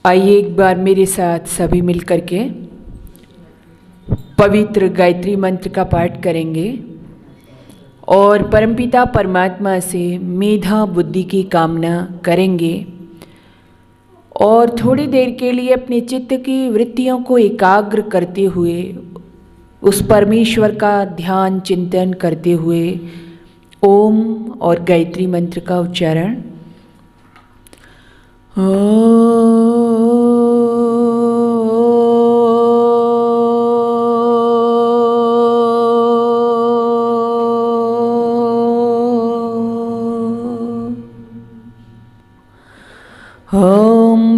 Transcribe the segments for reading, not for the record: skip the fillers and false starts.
आइए एक बार मेरे साथ सभी मिल कर के पवित्र गायत्री मंत्र का पाठ करेंगे और परमपिता परमात्मा से मेधा बुद्धि की कामना करेंगे और थोड़ी देर के लिए अपने चित्त की वृत्तियों को एकाग्र करते हुए उस परमेश्वर का ध्यान चिंतन करते हुए ओम और गायत्री मंत्र का उच्चारण। ॐ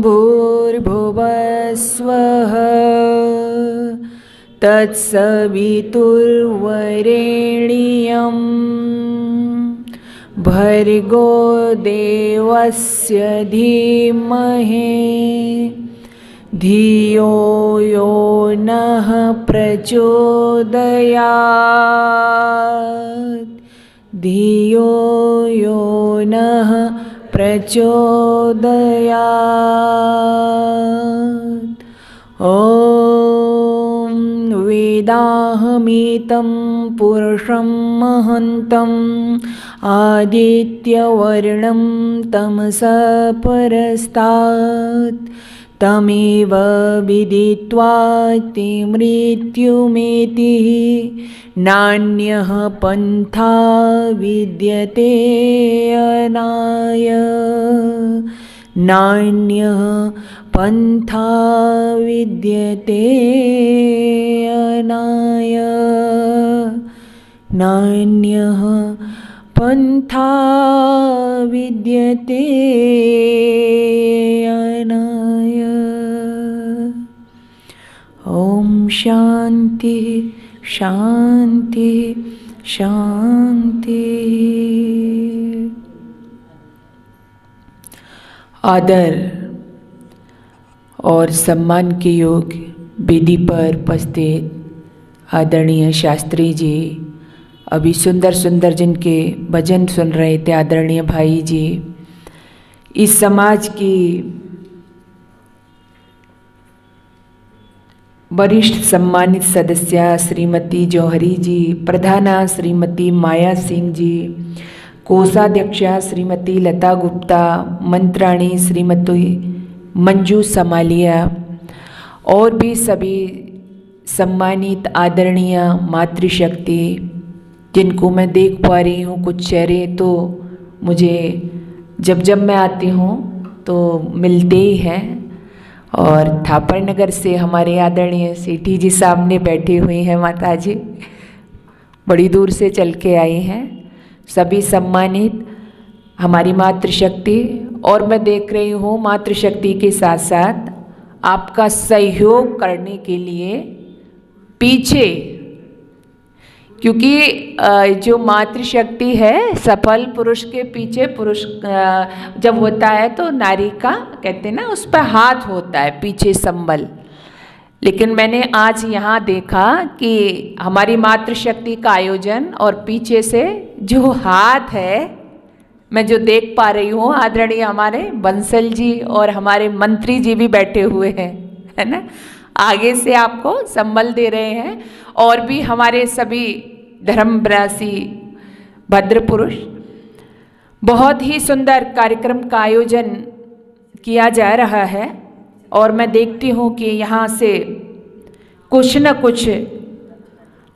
भूर्भुवस्वः तत्सवितुर्वरेण्यं भर्गो देवस्य धीमहि धियो यो नः प्रचोदयात् धियो यो नः प्रचोदयात्। ॐ वेदाहमेतं पुरुषं महन्तम् आदित्यवर्णं तमसः परस्तात् तमेव विदित्वा ते मृत्युमेतिः नान्यः पन्था विद्यते अनाय नान्यः पन्था विद्यते अनाय नान्यः पन्था विद्यते अनाय। ओम शांति शांति शांति। आदर और सम्मान के योग वेदी पर उपस्थित आदरणीय शास्त्री जी, अभी सुंदर सुंदर जिनके भजन सुन रहे थे आदरणीय भाई जी, इस समाज की वरिष्ठ सम्मानित सदस्य श्रीमती जौहरी जी, प्रधाना श्रीमती माया सिंह जी, कोषाध्यक्षा श्रीमती लता गुप्ता, मंत्राणी श्रीमती मंजू समालिया और भी सभी सम्मानित आदरणीय मातृशक्ति जिनको मैं देख पा रही हूँ। कुछ चेहरे तो मुझे जब जब मैं आती हूँ तो मिलते ही हैं। और थापर नगर से हमारे आदरणीय सेठी जी सामने बैठी हुई हैं, माता जी बड़ी दूर से चल के आई हैं। सभी सम्मानित हमारी मातृशक्ति, और मैं देख रही हूँ मातृशक्ति के साथ साथ आपका सहयोग करने के लिए पीछे, क्योंकि जो मातृशक्ति है सफल पुरुष के पीछे पुरुष जब होता है तो नारी का कहते हैं ना उस पर हाथ होता है पीछे संबल। लेकिन मैंने आज यहाँ देखा कि हमारी मातृशक्ति का आयोजन और पीछे से जो हाथ है मैं जो देख पा रही हूँ, आदरणीय हमारे बंसल जी और हमारे मंत्री जी भी बैठे हुए हैं, है ना, आगे से आपको संबल दे रहे हैं। और भी हमारे सभी धर्मराशि भद्र पुरुष, बहुत ही सुंदर कार्यक्रम का आयोजन किया जा रहा है। और मैं देखती हूँ कि यहाँ से कुछ न कुछ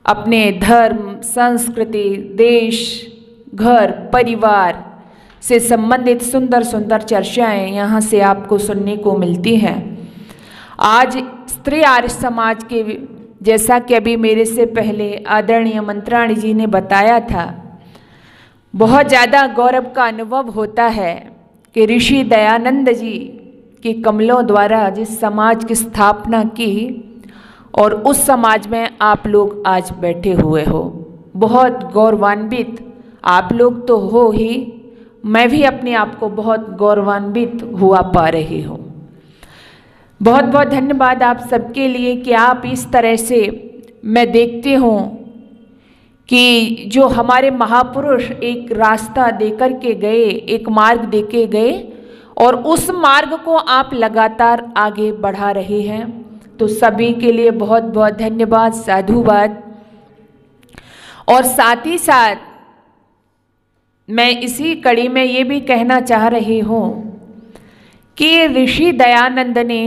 अपने धर्म, संस्कृति, देश, घर, परिवार से संबंधित सुंदर सुंदर चर्चाएं यहाँ से आपको सुनने को मिलती हैं। आज स्त्री आर्य समाज के, जैसा कि अभी मेरे से पहले आदरणीय मंत्राणी जी ने बताया था, बहुत ज़्यादा गौरव का अनुभव होता है कि ऋषि दयानंद जी के कमलों द्वारा जिस समाज की स्थापना की और उस समाज में आप लोग आज बैठे हुए हो, बहुत गौरवान्वित आप लोग तो हो ही, मैं भी अपने आप को बहुत गौरवान्वित हुआ पा रही हूँ। बहुत बहुत धन्यवाद आप सबके लिए कि आप इस तरह से, मैं देखती हूँ कि जो हमारे महापुरुष एक रास्ता देकर के गए, एक मार्ग दे के गए, और उस मार्ग को आप लगातार आगे बढ़ा रहे हैं। तो सभी के लिए बहुत बहुत धन्यवाद, साधुवाद। और साथ ही साथ मैं इसी कड़ी में ये भी कहना चाह रही हूँ कि ऋषि दयानंद ने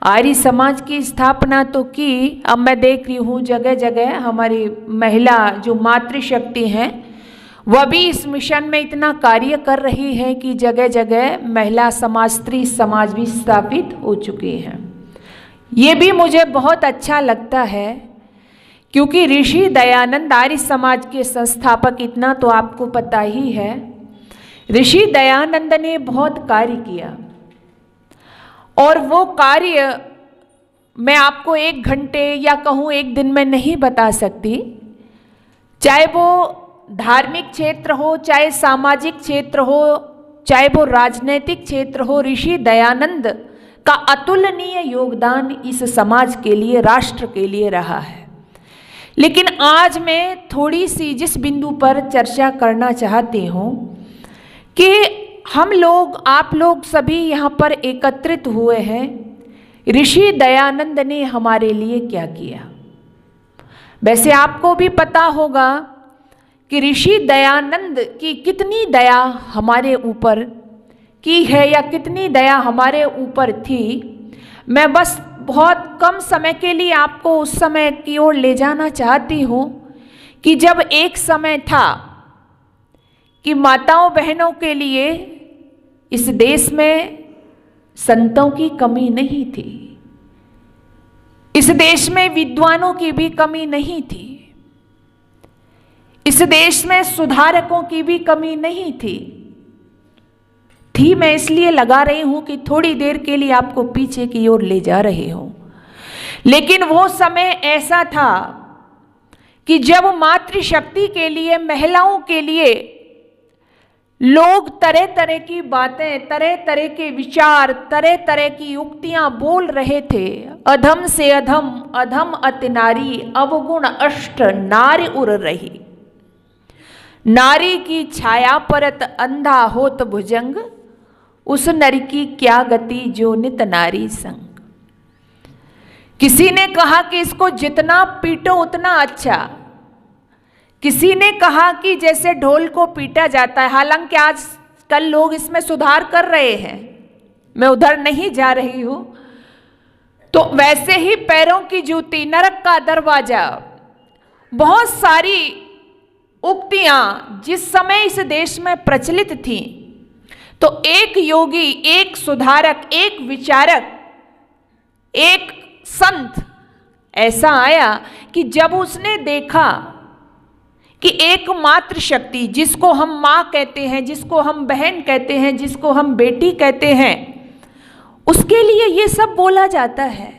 आर्य समाज की स्थापना तो की। अब मैं देख रही हूँ जगह जगह हमारी महिला जो मातृशक्ति हैं वह भी इस मिशन में इतना कार्य कर रही है कि जगह जगह महिला समाज, स्त्री समाज भी स्थापित हो चुके हैं। ये भी मुझे बहुत अच्छा लगता है क्योंकि ऋषि दयानंद आर्य समाज के संस्थापक, इतना तो आपको पता ही है। ऋषि दयानंद ने बहुत कार्य किया और वो कार्य मैं आपको 1 घंटे या कहूँ 1 दिन में नहीं बता सकती। चाहे वो धार्मिक क्षेत्र हो, चाहे सामाजिक क्षेत्र हो, चाहे वो राजनीतिक क्षेत्र हो, ऋषि दयानंद का अतुलनीय योगदान इस समाज के लिए, राष्ट्र के लिए रहा है। लेकिन आज मैं थोड़ी सी जिस बिंदु पर चर्चा करना चाहती हूँ कि हम लोग, आप लोग सभी यहाँ पर एकत्रित हुए हैं, ऋषि दयानंद ने हमारे लिए क्या किया। वैसे आपको भी पता होगा कि ऋषि दयानंद की कितनी दया हमारे ऊपर की है या कितनी दया हमारे ऊपर थी। मैं बस बहुत कम समय के लिए आपको उस समय की ओर ले जाना चाहती हूँ कि जब एक समय था कि माताओं बहनों के लिए इस देश में संतों की कमी नहीं थी, इस देश में विद्वानों की भी कमी नहीं थी, इस देश में सुधारकों की भी कमी नहीं थी। मैं इसलिए लगा रही हूं कि थोड़ी देर के लिए आपको पीछे की ओर ले जा रही हूं। लेकिन वो समय ऐसा था कि जब मातृशक्ति के लिए, महिलाओं के लिए लोग तरह तरह की बातें, तरह तरह के विचार, तरह तरह की युक्तियां बोल रहे थे। अधम से अधम, अधम अति नारी, अवगुण अष्ट नारी उर रही। नारी की छाया परत अंधा होत भुजंग, उस नर की क्या गति जो नित नारी संग। किसी ने कहा कि इसको जितना पीटो उतना अच्छा, किसी ने कहा कि जैसे ढोल को पीटा जाता है। हालांकि आज कल लोग इसमें सुधार कर रहे हैं, मैं उधर नहीं जा रही हूं। तो वैसे ही पैरों की जूती, नरक का दरवाजा, बहुत सारी उक्तियां जिस समय इस देश में प्रचलित थी। तो एक योगी, एक सुधारक, एक विचारक, एक संत ऐसा आया कि जब उसने देखा कि एकमात्र शक्ति, जिसको हम माँ कहते हैं, जिसको हम बहन कहते हैं, जिसको हम बेटी कहते हैं, उसके लिए ये सब बोला जाता है,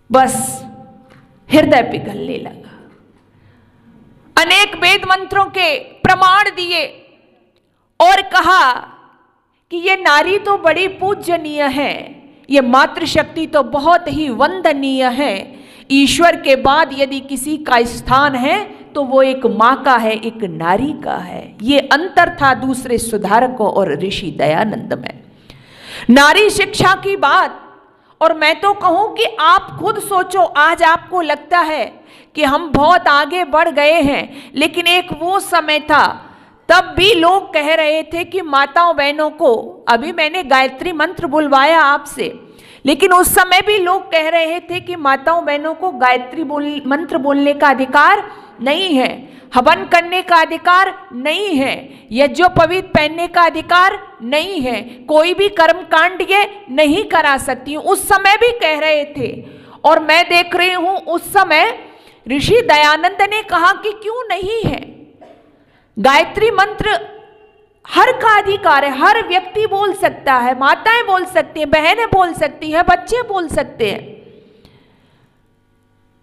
बस हृदय पिघलने लगा। अनेक वेद मंत्रों के प्रमाण दिए और कहा कि ये नारी तो बड़ी पूजनीय है, ये मातृशक्ति तो बहुत ही वंदनीय है। ईश्वर के बाद यदि किसी का स्थान है तो वो एक माँ का है, एक नारी का है। ये अंतर था दूसरे सुधारकों और ऋषि दयानंद में। नारी शिक्षा की बात, और मैं तो कहूं कि आप खुद सोचो, आज आपको लगता है कि हम बहुत आगे बढ़ गए हैं, लेकिन एक वो समय था तब भी लोग कह रहे थे कि माताओं बहनों को, अभी मैंने गायत्री मंत्र बुलवाया आपसे, लेकिन उस समय भी लोग कह रहे थे कि माताओं बहनों को गायत्री मंत्र बोलने का अधिकार नहीं है, हवन करने का अधिकार नहीं है, यज्ञोपवीत पहनने का अधिकार नहीं है, कोई भी कर्म कांड ये नहीं करा सकती। उस समय भी कह रहे थे। और मैं देख रही हूं उस समय ऋषि दयानंद ने कहा कि क्यों नहीं है, गायत्री मंत्र हर का अधिकार है, हर व्यक्ति बोल सकता है, माताएं बोल सकती हैं, बहनें बोल सकती हैं, बच्चे बोल सकते हैं,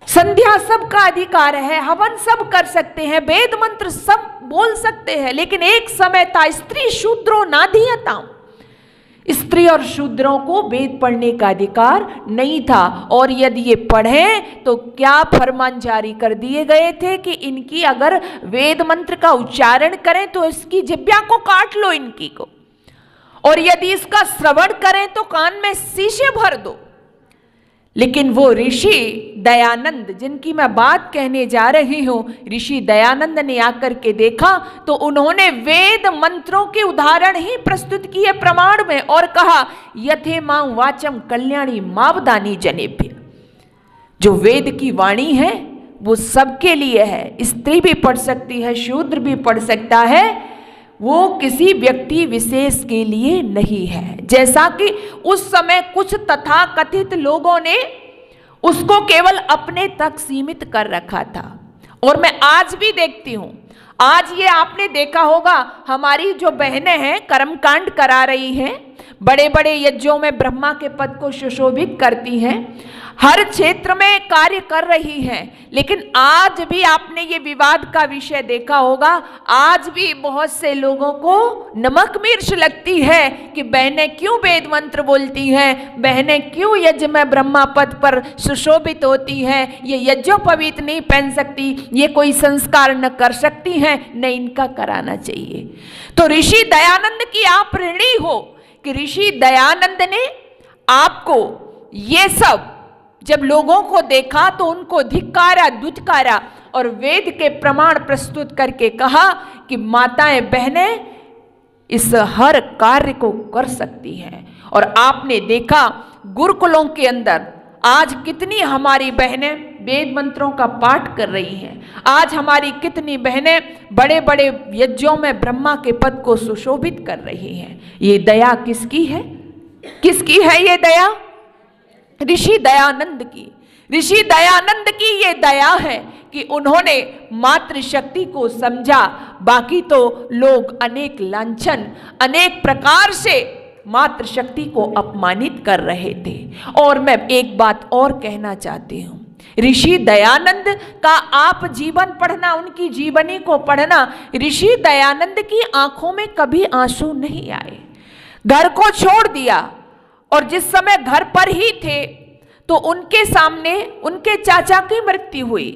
संध्या सब का अधिकार है, हवन सब कर सकते हैं, वेद मंत्र सब बोल सकते हैं। लेकिन एक समय था, स्त्री शूद्रो नाधीयताम, स्त्री और शूद्रों को वेद पढ़ने का अधिकार नहीं था, और यदि ये पढ़ें तो क्या फरमान जारी कर दिए गए थे कि इनकी अगर वेद मंत्र का उच्चारण करें तो इसकी जिह्वा को काट लो इनकी को, और यदि इसका श्रवण करें तो कान में शीशे भर दो। लेकिन वो ऋषि दयानंद जिनकी मैं बात कहने जा रही हूं, ऋषि दयानंद ने आकर के देखा तो उन्होंने वेद मंत्रों के उदाहरण ही प्रस्तुत किए प्रमाण में, और कहा यथे मां वाचम कल्याणी मावदानी जनेभ्य। जो वेद की वाणी है वो सबके लिए है, स्त्री भी पढ़ सकती है, शूद्र भी पढ़ सकता है, वो किसी व्यक्ति विशेष के लिए नहीं है। जैसा कि उस समय कुछ तथाकथित लोगों ने उसको केवल अपने तक सीमित कर रखा था, और मैं आज भी देखती हूं, आज ये आपने देखा होगा हमारी जो बहनें हैं कर्मकांड करा रही हैं, बड़े बड़े यज्ञों में ब्रह्मा के पद को सुशोभित करती हैं, हर क्षेत्र में कार्य कर रही हैं, लेकिन आज भी आपने ये विवाद का विषय देखा होगा, आज भी बहुत से लोगों को नमक मिर्च लगती है कि बहनें क्यों वेद मंत्र बोलती हैं, बहनें क्यों यज्ञ में ब्रह्मा पद पर सुशोभित होती हैं, ये यज्ञोपवीत नहीं पहन सकती, ये कोई संस्कार न कर सकती हैं, न इनका कराना चाहिए। तो ऋषि दयानंद की आप ऋणी हो कि ऋषि दयानंद ने आपको ये सब जब लोगों को देखा तो उनको धिक्कारा दुत्कारा और वेद के प्रमाण प्रस्तुत करके कहा कि माताएं बहनें इस हर कार्य को कर सकती हैं। और आपने देखा गुरुकुलों के अंदर आज कितनी हमारी बहनें वेद मंत्रों का पाठ कर रही हैं, आज हमारी कितनी बहनें बड़े बड़े यज्ञों में ब्रह्मा के पद को सुशोभित कर रही हैं। ये दया किसकी है? किसकी है ये दया? ऋषि दयानंद की। ऋषि दयानंद की ये दया है कि उन्होंने मातृशक्ति को समझा, बाकी तो लोग अनेक लांछन अनेक प्रकार से मातृशक्ति को अपमानित कर रहे थे। और मैं एक बात और कहना चाहती हूँ, ऋषि दयानंद का आप जीवन पढ़ना, उनकी जीवनी को पढ़ना, ऋषि दयानंद की आंखों में कभी आंसू नहीं आए। घर को छोड़ दिया और जिस समय घर पर ही थे तो उनके सामने उनके चाचा की मृत्यु हुई,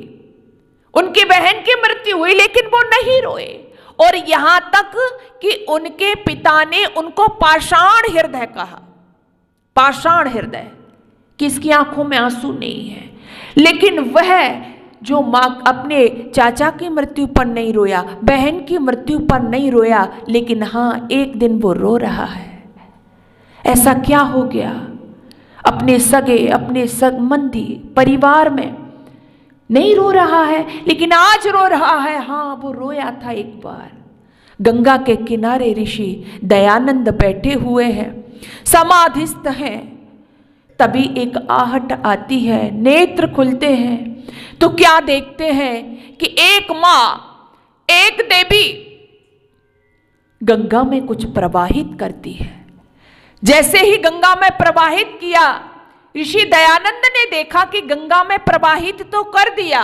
उनकी बहन की मृत्यु हुई, लेकिन वो नहीं रोए। और यहां तक कि उनके पिता ने उनको पाषाण हृदय कहा, पाषाण हृदय, किसकी आंखों में आंसू नहीं है। लेकिन वह जो माँ अपने चाचा की मृत्यु पर नहीं रोया, बहन की मृत्यु पर नहीं रोया, लेकिन हाँ एक दिन वो रो रहा है। ऐसा क्या हो गया? अपने सगे अपने संबंधी परिवार में नहीं रो रहा है, लेकिन आज रो रहा है। हाँ वो रोया था एक बार। गंगा के किनारे ऋषि दयानंद बैठे हुए हैं, समाधिस्थ हैं, तभी एक आहट आती है, नेत्र खुलते हैं तो क्या देखते हैं कि एक मां, एक देवी गंगा में कुछ प्रवाहित करती है। जैसे ही गंगा में प्रवाहित किया, ऋषि दयानंद ने देखा कि गंगा में प्रवाहित तो कर दिया,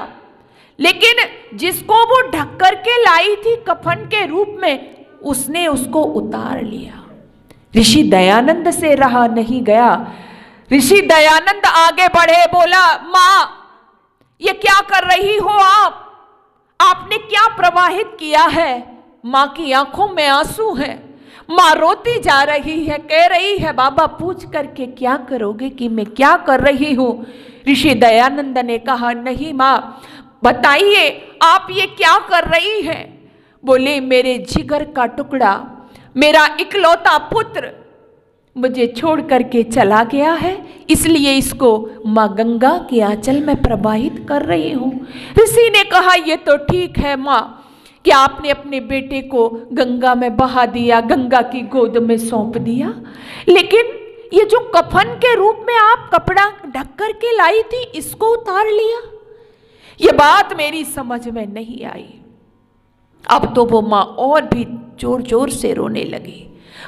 लेकिन जिसको वो ढक कर के लाई थी कफन के रूप में, उसने उसको उतार लिया। ऋषि दयानंद से रहा नहीं गया। ऋषि दयानंद आगे बढ़े, बोला मां ये क्या कर रही हो आप? आपने क्या प्रवाहित किया है? मां की आंखों में आंसू हैं, मां रोती जा रही है, कह रही है बाबा पूछ करके क्या करोगे कि मैं क्या कर रही हूं? ऋषि दयानंद ने कहा नहीं मां बताइए आप ये क्या कर रही हैं? बोले मेरे जिगर का टुकड़ा, मेरा इकलौता पुत्र मुझे छोड़ करके चला गया है, इसलिए इसको मां गंगा के आंचल में प्रवाहित कर रही हूं। ऋषि ने कहा ये तो ठीक है मां कि आपने अपने बेटे को गंगा में बहा दिया, गंगा की गोद में सौंप दिया, लेकिन ये जो कफन के रूप में आप कपड़ा ढक कर के लाई थी, इसको उतार लिया। ये बात मेरी समझ में नहीं आई। अब तो वो मां और भी जोर जोर से रोने लगी।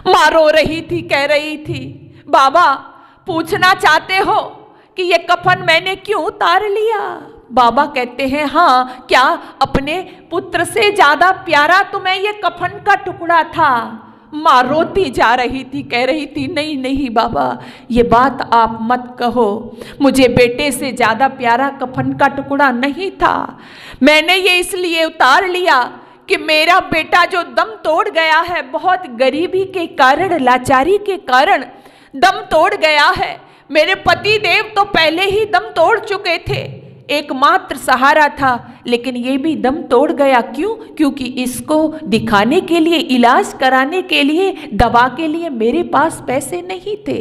मां रो रही थी, कह रही थी बाबा पूछना चाहते हो कि ये कफन मैंने क्यों उतार लिया? बाबा कहते हैं हाँ, क्या अपने पुत्र से ज्यादा प्यारा तुम्हें ये कफन का टुकड़ा था? माँ रोती जा रही थी, कह रही थी नहीं नहीं बाबा, ये बात आप मत कहो, मुझे बेटे से ज़्यादा प्यारा कफन का टुकड़ा नहीं था। मैंने ये इसलिए उतार लिया कि मेरा बेटा जो दम तोड़ गया है, बहुत गरीबी के कारण, लाचारी के कारण दम तोड़ गया है। मेरे पति देव तो पहले ही दम तोड़ चुके थे, एकमात्र सहारा था, लेकिन ये भी दम तोड़ गया। क्यों? क्योंकि इसको दिखाने के लिए, इलाज कराने के लिए, दवा के लिए मेरे पास पैसे नहीं थे।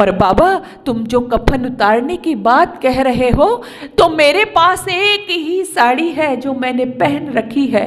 और बाबा, तुम जो कफन उतारने की बात कह रहे हो, तो मेरे पास एक ही साड़ी है जो मैंने पहन रखी है।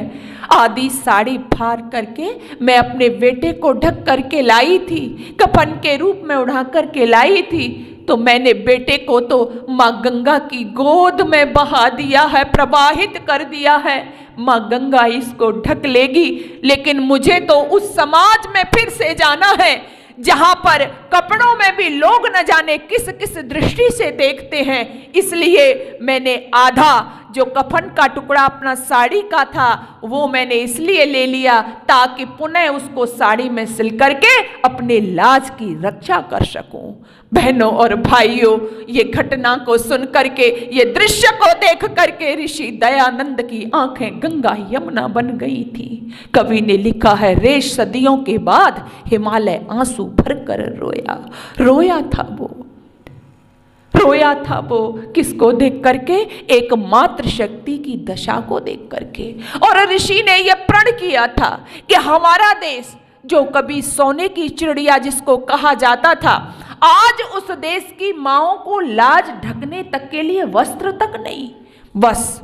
आधी साड़ी फाड़ करके मैं अपने बेटे को ढक करके लाई थी, कफन के रूप में उड़ा करके लाई थी। तो मैंने बेटे को तो माँ गंगा की गोद में बहा दिया है, प्रवाहित कर दिया है। माँ गंगा इसको ढक लेगी, लेकिन मुझे तो उस समाज में फिर से जाना है जहां पर कपड़ों में भी लोग न जाने किस किस दृष्टि से देखते हैं। इसलिए मैंने आधा जो कफन का टुकड़ा अपना साड़ी का था, वो मैंने इसलिए ले लिया ताकि पुनः उसको साड़ी में सिल करके अपने लाज की रक्षा कर सकूं। बहनों और भाइयों, ये घटना को सुन करके, ये दृश्य को देख करके ऋषि दयानंद की आंखें गंगा यमुना बन गई थी। कवि ने लिखा है, रेश सदियों के बाद हिमालय आंसू भरकर रोया। रोया था वो, रोया था वो किसको देख करके? एकमात्र शक्ति की दशा को देख करके। और ऋषि ने यह प्रण किया था कि हमारा देश जो कभी सोने की चिड़िया जिसको कहा जाता था, आज उस देश की माओं को लाज ढकने तक के लिए वस्त्र तक नहीं। बस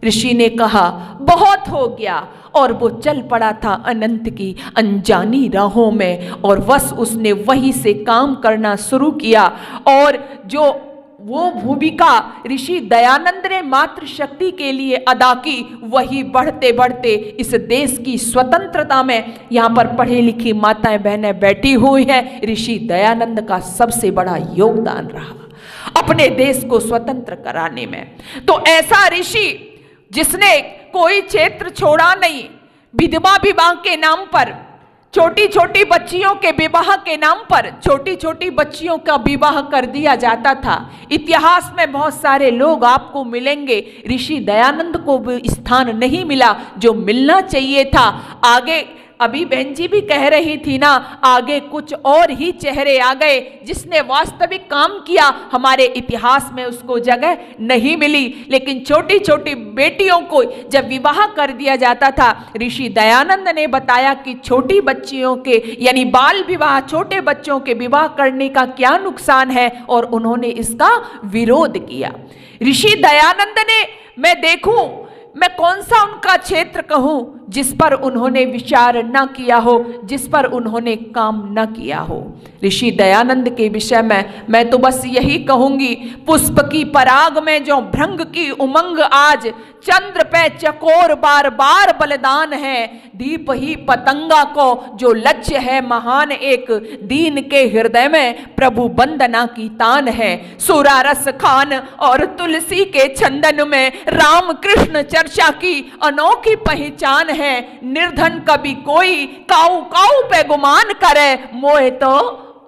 ऋषि ने कहा बहुत हो गया, और वो चल पड़ा था अनंत की अनजानी राहों में, और बस उसने वहीं से काम करना शुरू किया। और जो वो भूमिका ऋषि दयानंद ने मातृशक्ति के लिए अदा की, वही बढ़ते बढ़ते इस देश की स्वतंत्रता में, यहाँ पर पढ़ी लिखी माताएं बहनें बैठी हुई हैं, ऋषि दयानंद का सबसे बड़ा योगदान रहा अपने देश को स्वतंत्र कराने में। तो ऐसा ऋषि जिसने कोई क्षेत्र छोड़ा नहीं, विधवा विवाह के नाम पर, छोटी छोटी बच्चियों के विवाह के नाम पर छोटी छोटी बच्चियों का विवाह कर दिया जाता था। इतिहास में बहुत सारे लोग आपको मिलेंगे, ऋषि दयानंद को भी स्थान नहीं मिला जो मिलना चाहिए था। आगे अभी बहन जी भी कह रही थी ना, आगे कुछ और ही चेहरे आ गए, जिसने वास्तविक काम किया हमारे इतिहास में उसको जगह नहीं मिली। लेकिन छोटी छोटी बेटियों को जब विवाह कर दिया जाता था, ऋषि दयानंद ने बताया कि छोटी बच्चियों के यानी बाल विवाह, छोटे बच्चों के विवाह करने का क्या नुकसान है, और उन्होंने इसका विरोध किया। ऋषि दयानंद ने, मैं देखूं मैं कौन सा उनका क्षेत्र कहूं जिस पर उन्होंने विचार न किया हो, जिस पर उन्होंने काम न किया हो। ऋषि दयानंद के विषय में मैं तो बस यही कहूंगी, पुष्प की पराग में जो भृंग की उमंग आज, चंद्र पे चकोर बार बार बलिदान है, दीप ही पतंगा को जो लक्ष्य है महान, एक दीन के हृदय में प्रभु वंदना की तान है। सूरा रस खान और तुलसी के चंदन में राम कृष्ण चर्चा की अनोखी पहचान है। निर्धन कभी कोई काऊ काऊ पे गुमान करे, मोए तो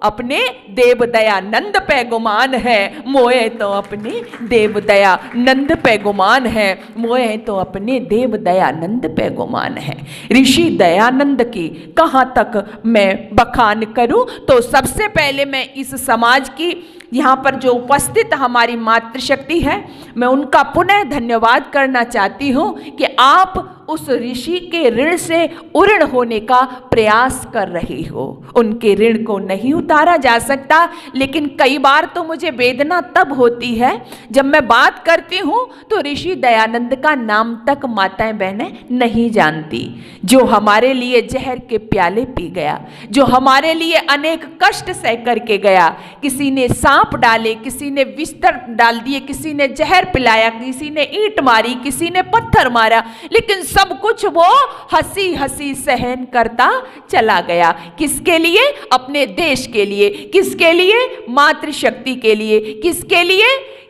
अपने देव दयानंद पे गुमान है, मोए तो अपने देव दयानंद पे गुमान है, मोए तो अपने देव दयानंद पे गुमान है। ऋषि दयानंद की कहाँ तक मैं बखान करूं, तो सबसे पहले मैं इस समाज की यहाँ पर जो उपस्थित हमारी मातृशक्ति है, मैं उनका पुनः धन्यवाद करना चाहती हूँ कि आप उस ऋषि के ऋण से उऋण होने का प्रयास कर रही हो। उनके ऋण को नहीं उतारा जा सकता, लेकिन कई बार तो मुझे वेदना तब होती है जब मैं बात करती हूँ तो ऋषि दयानंद का नाम तक माताएं बहनें नहीं जानती, जो हमारे लिए जहर के प्याले पी गया, जो हमारे लिए अनेक कष्ट सह करके गया। किसी ने सांप डाले, किसी ने बिस्तर डाल दिए, किसी ने जहर पिलाया, किसी ने ईंट मारी, किसी ने पत्थर मारा, लेकिन सब कुछ वो हंसी हंसी सहन करता चला गया। किसके लिए? अपने देश के लिए। किसके लिए? मातृशक्ति के लिए। किसके लिए?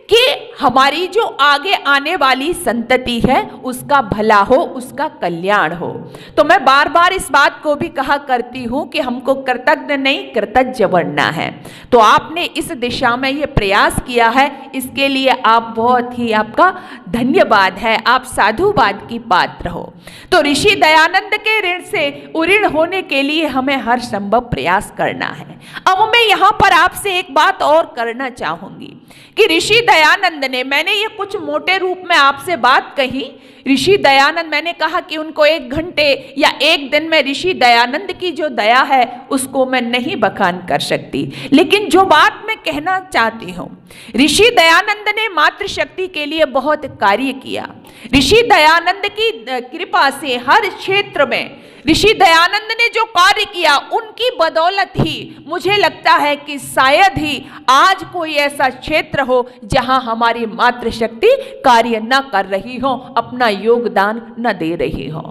कि हमारी जो आगे आने वाली संतति है उसका भला हो, उसका कल्याण हो। तो मैं बार बार इस बात को भी कहा करती हूं कि हमको कृतज्ञ नहीं कृतज्ञ बनना है। तो आपने इस दिशा में ये प्रयास किया है, इसके लिए आप बहुत ही, आपका धन्यवाद है, आप साधुवाद की पात्र हो। तो ऋषि दयानंद के ऋण से उऋण होने के लिए हमें हर संभव प्रयास करना है। अब मैं यहाँ पर आपसे एक बात और करना चाहूंगी कि ऋषि दयानंद ने, मैंने ये कुछ मोटे रूप में आपसे बात कही। ऋषि दयानंद, मैंने कहा कि उनको 1 घंटे या 1 दिन में ऋषि दयानंद की जो दया है उसको मैं नहीं बखान कर सकती, लेकिन जो बात मैं कहना चाहती हूँ, ऋषि दयानंद ने मातृशक्ति के लिए बहुत कार्य किया। ऋषि दयानंद की कृपा से हर क्षेत्र में ऋषि दयानंद ने जो कार्य किया, उनकी बदौलत ही मुझे लगता है कि शायद ही आज कोई ऐसा क्षेत्र हो जहां हमारी मातृशक्ति कार्य न कर रही हो, अपना योगदान न दे रही हो।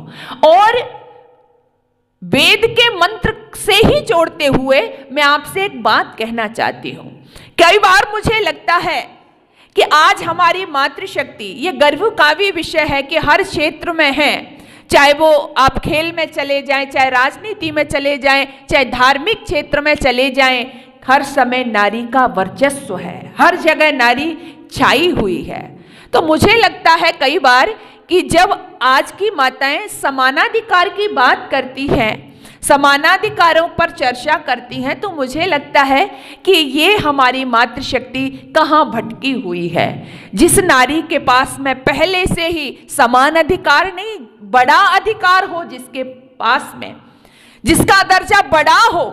और वेद के मंत्र से ही जोड़ते हुए मैं आपसे एक बात कहना चाहती हूं। कई बार मुझे लगता है कि आज हमारी मातृशक्ति, ये गर्व का भी विषय है कि हर क्षेत्र में है, चाहे वो आप खेल में चले जाएं, चाहे राजनीति में चले जाएं, चाहे धार्मिक क्षेत्र में चले जाएं, हर समय नारी का वर्चस्व है, हर जगह नारी छाई हुई है। तो मुझे लगता है कई बार कि जब आज की माताएं समानाधिकार की बात करती हैं, समानाधिकारों पर चर्चा करती हैं, तो मुझे लगता है कि ये हमारी मातृशक्ति कहाँ भटकी हुई है। जिस नारी के पास में पहले से ही समान अधिकार नहीं, बड़ा अधिकार हो, जिसके पास में जिसका दर्जा बड़ा हो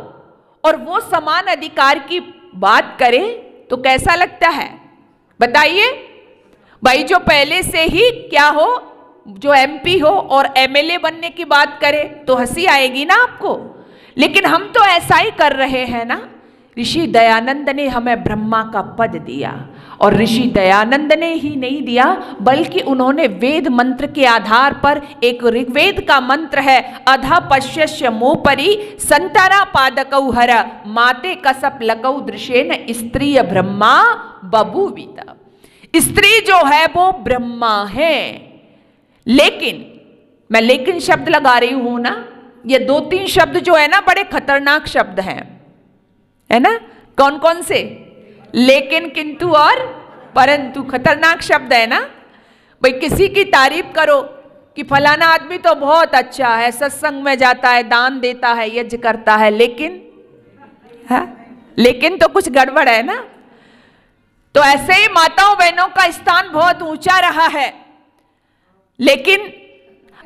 और वो समान अधिकार की बात करे तो कैसा लगता है बताइए भाई। जो पहले से ही क्या हो, जो एमपी हो और एमएलए बनने की बात करे तो हंसी आएगी ना आपको, लेकिन हम तो ऐसा ही कर रहे हैं ना। ऋषि दयानंद ने हमें ब्रह्मा का पद दिया, और ऋषि दयानंद ने ही नहीं दिया बल्कि उन्होंने वेद मंत्र के आधार पर, एक ऋग्वेद का मंत्र है, अधा पश्यस्य मोपरि संतरा पादकौ हर माते कसप लकौ दृशेन स्त्रीय ब्रह्मा बभूवित। स्त्री जो है वो ब्रह्मा है, लेकिन मैं लेकिन शब्द लगा रही हूं ना, ये 2-3 शब्द जो है ना बड़े खतरनाक शब्द हैं, है ना। कौन कौन से? लेकिन, किंतु और परंतु, खतरनाक शब्द है ना। भाई किसी की तारीफ करो कि फलाना आदमी तो बहुत अच्छा है, सत्संग में जाता है, दान देता है, यज्ञ करता है, लेकिन है, लेकिन तो कुछ गड़बड़ है ना। तो ऐसे ही माताओं बहनों का स्थान बहुत ऊंचा रहा है, लेकिन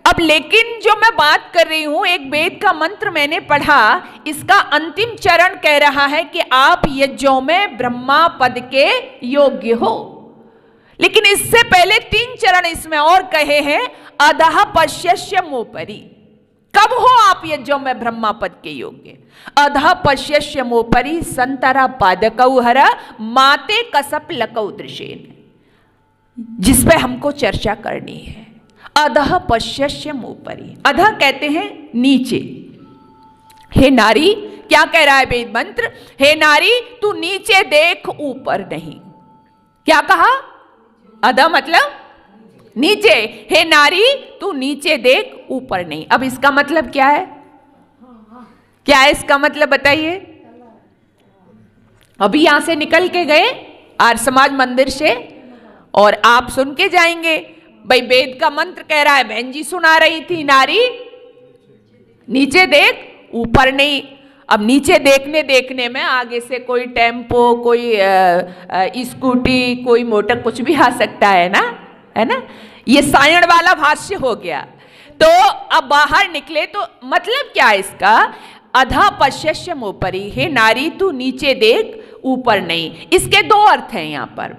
अब लेकिन जो मैं बात कर रही हूं, एक वेद का मंत्र मैंने पढ़ा, इसका अंतिम चरण कह रहा है कि आप यज्ञों में ब्रह्मा पद के योग्य हो। लेकिन इससे पहले 3 चरण इसमें और कहे हैं, अधः पश्यस्य मोपरि। कब हो आप यज्ञों में ब्रह्मा पद के योग्य? अधः पश्यस्य मोपरि संतरा पादकौ हर माते कसप लकौ दृशेन, जिस पे हमको चर्चा करनी है। अधः पश्यस्य मोपरि, अधः कहते हैं नीचे। हे नारी, क्या कह रहा है वेद मंत्र? हे नारी तू नीचे देख, ऊपर नहीं। क्या कहा? अधः मतलब नीचे। हे नारी तू नीचे देख, ऊपर नहीं। अब इसका मतलब क्या है? क्या है इसका मतलब बताइए। अभी यहां से निकल के गए आर्य समाज मंदिर से, और आप सुन के जाएंगे। भाई वेद का मंत्र कह रहा है, बहन जी सुना रही थी, नारी नीचे देख, ऊपर नहीं। अब नीचे देखने देखने में आगे से कोई टेम्पो, कोई स्कूटी, कोई मोटर, कुछ भी आ सकता है ना, है ना। ये सायण वाला भाष्य हो गया। तो अब बाहर निकले तो मतलब क्या है इसका? अधः पश्यस्य मोपरि, हे नारी तू नीचे देख, ऊपर नहीं। इसके 2 अर्थ हैं यहाँ पर।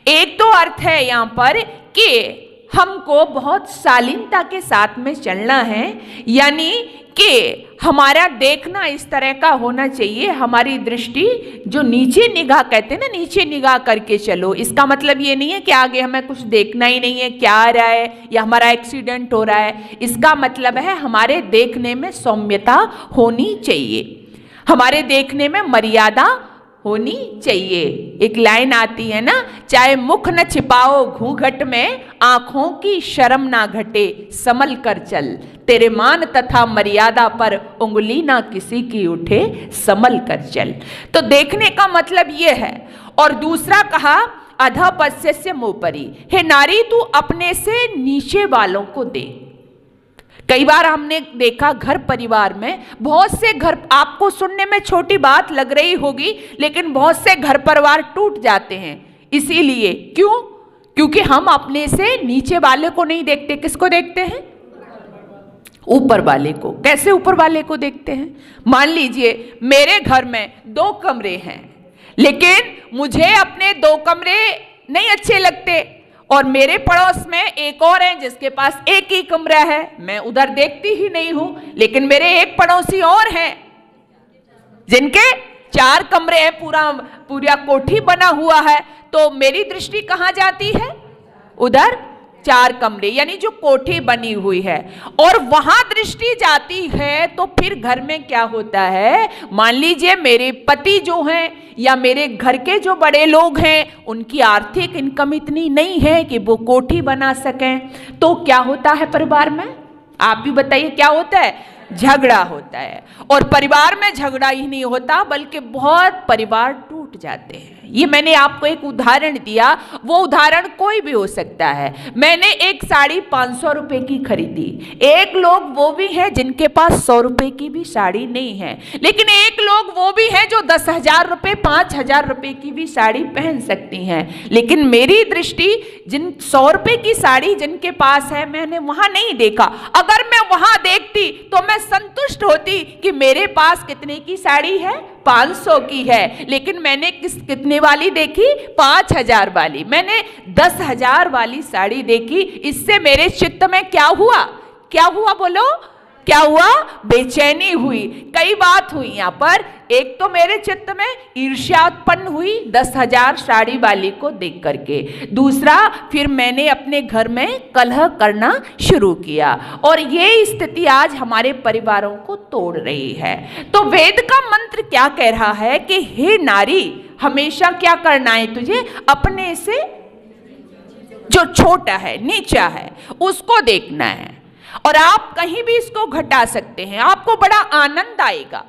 एक तो अर्थ है यहाँ पर कि हमको बहुत शालीनता के साथ में चलना है, यानी कि हमारा देखना इस तरह का होना चाहिए, हमारी दृष्टि जो नीचे निगाह कहते हैं ना, नीचे निगाह करके चलो। इसका मतलब ये नहीं है कि आगे हमें कुछ देखना ही नहीं है, क्या आ रहा है या हमारा एक्सीडेंट हो रहा है। इसका मतलब है हमारे देखने में सौम्यता होनी चाहिए, हमारे देखने में मर्यादा होनी चाहिए। एक लाइन आती है ना, चाहे मुख न छिपाओ घूंघट में, आंखों की शर्म ना घटे, संभल कर चल, तेरे मान तथा मर्यादा पर उंगली ना किसी की उठे, संभल कर चल। तो देखने का मतलब ये है। और दूसरा कहा अधः पश्यस्य मोपरि, हे नारी तू अपने से नीचे वालों को देख। कई बार हमने देखा घर परिवार में, बहुत से घर, आपको सुनने में छोटी बात लग रही होगी, लेकिन बहुत से घर परिवार टूट जाते हैं। इसीलिए क्यों? क्योंकि हम अपने से नीचे वाले को नहीं देखते। किसको देखते हैं? ऊपर वाले को। कैसे ऊपर वाले को देखते हैं? मान लीजिए मेरे घर में 2 कमरे हैं, लेकिन मुझे अपने 2 कमरे नहीं अच्छे लगते, और मेरे पड़ोस में एक और है जिसके पास 1 ही कमरा है, मैं उधर देखती ही नहीं हूं। लेकिन मेरे एक पड़ोसी और हैं जिनके 4 कमरे हैं, पूरा कोठी बना हुआ है, तो मेरी दृष्टि कहां जाती है? उधर 4 कमरे, यानी जो कोठी बनी हुई है, और वहां दृष्टि जाती है। तो फिर घर में क्या होता है? मान लीजिए मेरे पति जो हैं या मेरे घर के जो बड़े लोग हैं, उनकी आर्थिक इनकम इतनी नहीं है कि वो कोठी बना सकें, तो क्या होता है परिवार में? आप भी बताइए क्या होता है? झगड़ा होता है। और परिवार में झगड़ा ही नहीं होता, बल्कि बहुत परिवार टूट जाते हैं। ये मैंने आपको एक उदाहरण दिया, वो उदाहरण कोई भी हो सकता है। मैंने एक साड़ी 500 रुपए की खरीदी। एक लोग वो भी हैं जिनके पास 100 रुपए की भी साड़ी नहीं है, लेकिन एक लोग वो भी हैं जो 10,000 रुपए 5,000 रुपए की भी साड़ी पहन सकती हैं। लेकिन मेरी दृष्टि जिन 100 रुपए की साड़ी जिनके पास है, मैंने वहां नहीं देखा। अगर मैं वहां देखती तो मैं संतुष्ट होती कि मेरे पास कितने की साड़ी है? 500 की है। लेकिन मैंने कितने वाली देखी? 5,000 वाली। मैंने 10,000 वाली साड़ी देखी। इससे मेरे चित्त में क्या हुआ? क्या हुआ बोलो? क्या हुआ? बेचैनी हुई। कई बात हुई यहाँ पर। एक तो मेरे चित्त में ईर्ष्या उत्पन्न हुई 10,000 साड़ी वाली को देख करके। दूसरा, फिर मैंने अपने घर में कलह करना शुरू किया, और ये स्थिति आज हमारे परिवारों को तोड़ रही है। तो वेद का मंत्र क्या कह रहा है कि हे नारी, हमेशा क्या करना है तुझे? अपने से जो छोटा है, नीचा है, उसको देखना है। और आप कहीं भी इसको घटा सकते हैं। आपको बड़ा आनंद आएगा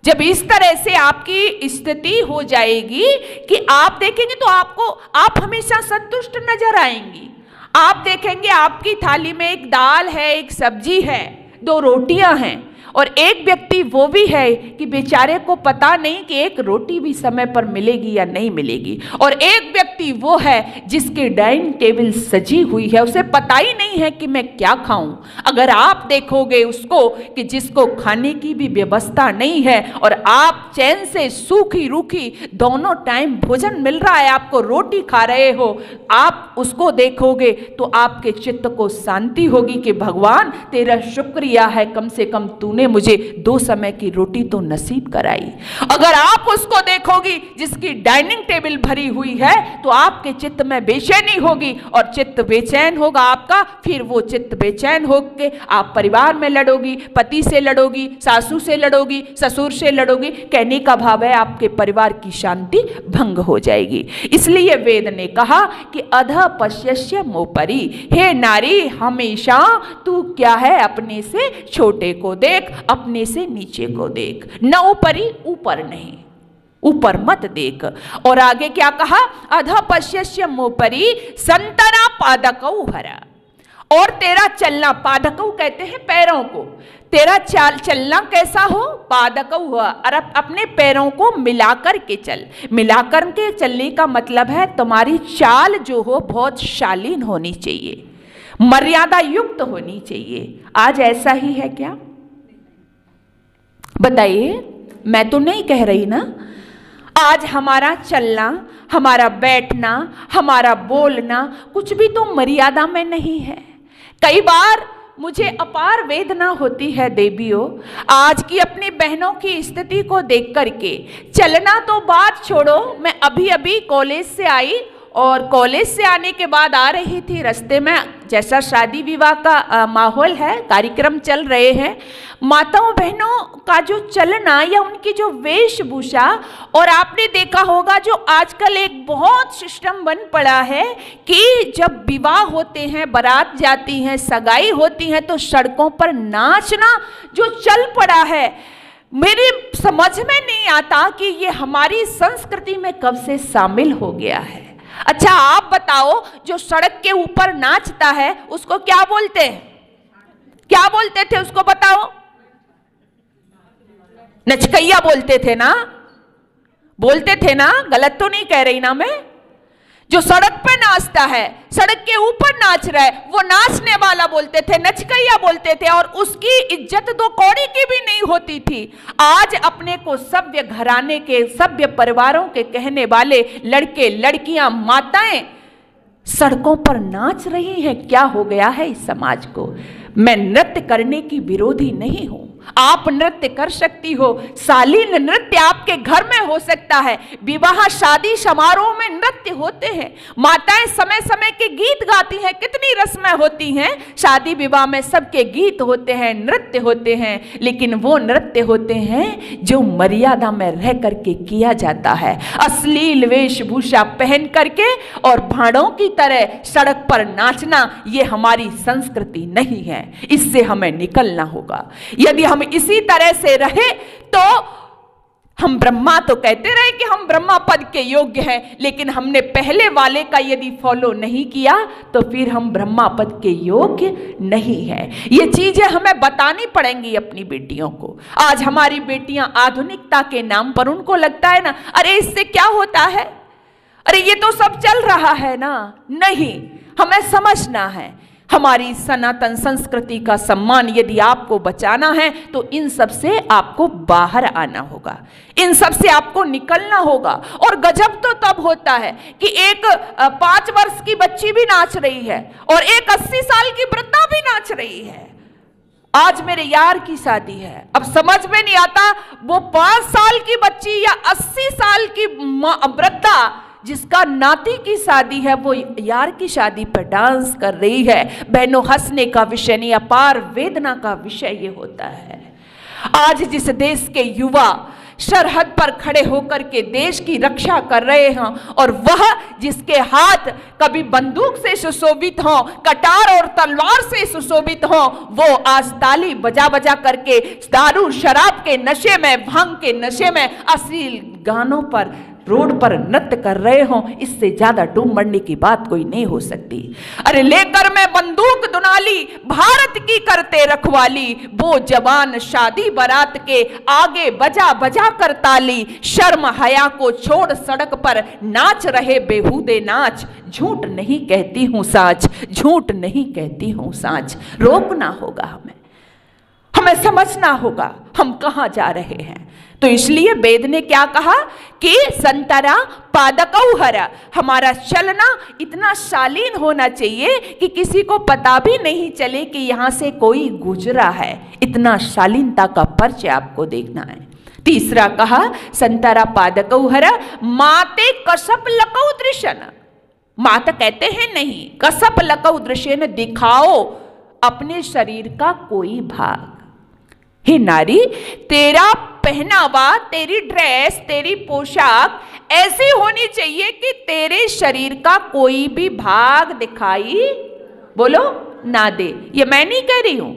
जब इस तरह से आपकी स्थिति हो जाएगी कि आप देखेंगे तो आप हमेशा संतुष्ट नजर आएंगी। आप देखेंगे आपकी थाली में एक दाल है, एक सब्जी है, 2 रोटियां हैं, और एक व्यक्ति वो भी है कि बेचारे को पता नहीं कि एक रोटी भी समय पर मिलेगी या नहीं मिलेगी, और एक व्यक्ति वो है जिसकी डाइनिंग टेबल सजी हुई है, उसे पता ही नहीं है कि मैं क्या खाऊं। अगर आप देखोगे उसको कि जिसको खाने की भी व्यवस्था नहीं है, और आप चैन से सूखी रूखी दोनों टाइम भोजन मिल रहा है, आपको रोटी खा रहे हो, आप उसको देखोगे तो आपके चित्त को शांति होगी कि भगवान तेरा शुक्रिया है, कम से कम तूने मुझे 2 समय की रोटी तो नसीब कराई। अगर आप उसको देखोगी जिसकी डाइनिंग टेबल भरी हुई है, तो आपके चित्त में बेचैनी होगी, और चित्त बेचैन होगा आपका, फिर वो चित्त बेचैन होके आप परिवार में लड़ोगी, पति से लड़ोगी, सासू से लड़ोगी, ससुर से लड़ोगी। कहने का भाव है आपके परिवार की शांति भंग हो जाएगी। इसलिए वेद ने कहा कि अधः पश्यस्य मोपरि, हे नारी, हमेशा तू क्या है? अपने से छोटे को देख, अपने से नीचे को देख, न ऊपरी, ऊपर नहीं, ऊपर मत देख। और आगे क्या कहा? अधः पश्यस्य मोपरि संतरा पादकौ हरा। और तेरा चलना, पादकौ कहते हैं पैरों को, तेरा चलना कैसा हो? पादकौ हुआ, और अपने पैरों को मिलाकर के चल। मिलाकर के चलने का मतलब है तुम्हारी चाल जो हो बहुत शालीन होनी चाहिए, मर्यादा युक्त होनी चाहिए। आज ऐसा ही है क्या? बताइए। मैं तो नहीं कह रही ना। आज हमारा चलना, हमारा बैठना, हमारा बोलना कुछ भी तो मर्यादा में नहीं है। कई बार मुझे अपार वेदना होती है देवियों, आज की अपनी बहनों की स्थिति को देख करके। चलना तो बात छोड़ो, मैं अभी अभी कॉलेज से आई और कॉलेज से आने के बाद आ रही थी, रास्ते में जैसा शादी विवाह का माहौल है, कार्यक्रम चल रहे हैं, माताओं बहनों का जो चलना या उनकी जो वेशभूषा, और आपने देखा होगा जो आजकल एक बहुत सिस्टम बन पड़ा है कि जब विवाह होते हैं, बारात जाती हैं, सगाई होती है, तो सड़कों पर नाचना जो चल पड़ा है, मेरी समझ में नहीं आता कि ये हमारी संस्कृति में कब से शामिल हो गया है। अच्छा आप बताओ, जो सड़क के ऊपर नाचता है उसको क्या बोलते हैं? क्या बोलते थे उसको बताओ? नचकैया बोलते थे ना? बोलते थे ना? गलत तो नहीं कह रही ना मैं? जो सड़क पे नाचता है, सड़क के ऊपर नाच रहा है, वो नाचने वाला बोलते थे, नचकैया बोलते थे, और उसकी इज्जत दो कौड़ी की भी नहीं होती थी। आज अपने को सभ्य घराने के, सभ्य परिवारों के कहने वाले लड़के लड़कियां, माताएं सड़कों पर नाच रही हैं। क्या हो गया है इस समाज को? मैं नृत्य करने की विरोधी नहीं हूं, आप नृत्य कर सकती हो, शालीन नृत्य आपके घर में हो सकता है, विवाह शादी समारोह में नृत्य होते हैं, माताएं समय समय के गीत गाती हैं, कितनी रस्में होती हैं, शादी विवाह में सबके गीत होते हैं, नृत्य होते हैं, लेकिन वो नृत्य होते हैं जो मर्यादा में रह करके किया जाता है। अश्लील वेशभूषा पहन करके और भाड़ों की तरह सड़क पर नाचना, ये हमारी संस्कृति नहीं है, इससे हमें निकलना होगा। यदि हम इसी तरह से रहे तो हम ब्रह्मा तो कहते रहे कि हम ब्रह्मा पद के योग्य हैं, लेकिन हमने पहले वाले का यदि फॉलो नहीं किया तो फिर हम ब्रह्मा पद के योग्य नहीं है। ये चीजें हमें बतानी पड़ेंगी अपनी बेटियों को। आज हमारी बेटियां आधुनिकता के नाम पर, उनको लगता है ना, अरे इससे क्या होता है, अरे ये तो सब चल रहा है ना। नहीं, हमें समझना है हमारी सनातन संस्कृति का सम्मान यदि आपको बचाना है तो इन सब से आपको बाहर आना होगा, इन सब से आपको निकलना होगा। और गजब तो तब होता है कि एक 5 वर्ष की बच्ची भी नाच रही है और एक 80 साल की वृद्धा भी नाच रही है। आज मेरे यार की शादी है, अब समझ में नहीं आता वो 5 साल की बच्ची या 80 साल की वृद्धा जिसका नाती की शादी है वो यार की शादी पर डांस कर रही है। बहनों, हंसने का विषय नहीं, अपार वेदना का विषय ये होता है। आज जिस देश के युवा सरहद पर खड़े होकर के देश की रक्षा कर रहे हैं, और वह जिसके हाथ कभी बंदूक से सुशोभित हो, कटार और तलवार से सुशोभित हो, वो आज ताली बजा बजा करके दारू शराब के नशे में, भांग के नशे में, अश्लील गानों पर रोड पर नृत्य कर रहे हो, इससे ज्यादा डूब मरने की बात कोई नहीं हो सकती। अरे लेकर मैं बंदूक दुनाली, भारत की करते रखवाली, वो जवान शादी बारात के आगे बजा बजा कर ताली, शर्म हया को छोड़ सड़क पर नाच रहे बेहूदे नाच, झूठ नहीं कहती हूं साच, झूठ नहीं कहती हूं साच। रोकना होगा हमें समझना होगा हम कहां जा रहे हैं। तो इसलिए वेद ने क्या कहा कि संतरा पादकौ हरा, हमारा चलना इतना शालीन होना चाहिए कि किसी को पता भी नहीं चले कि यहां से कोई गुजरा है। इतना शालीनता का परिचय आपको देखना है। तीसरा कहा संतरा पादकौ हरा, माते कसप लकौ दृशन, माता कहते हैं नहीं, कसप लकौ दृशन, दिखाओ अपने शरीर का कोई भाग। हे नारी, तेरा पहनावा, तेरी ड्रेस, तेरी पोशाक ऐसी होनी चाहिए कि तेरे शरीर का कोई भी भाग दिखाई, बोलो, ना दे। ये मैं नहीं कह रही हूं,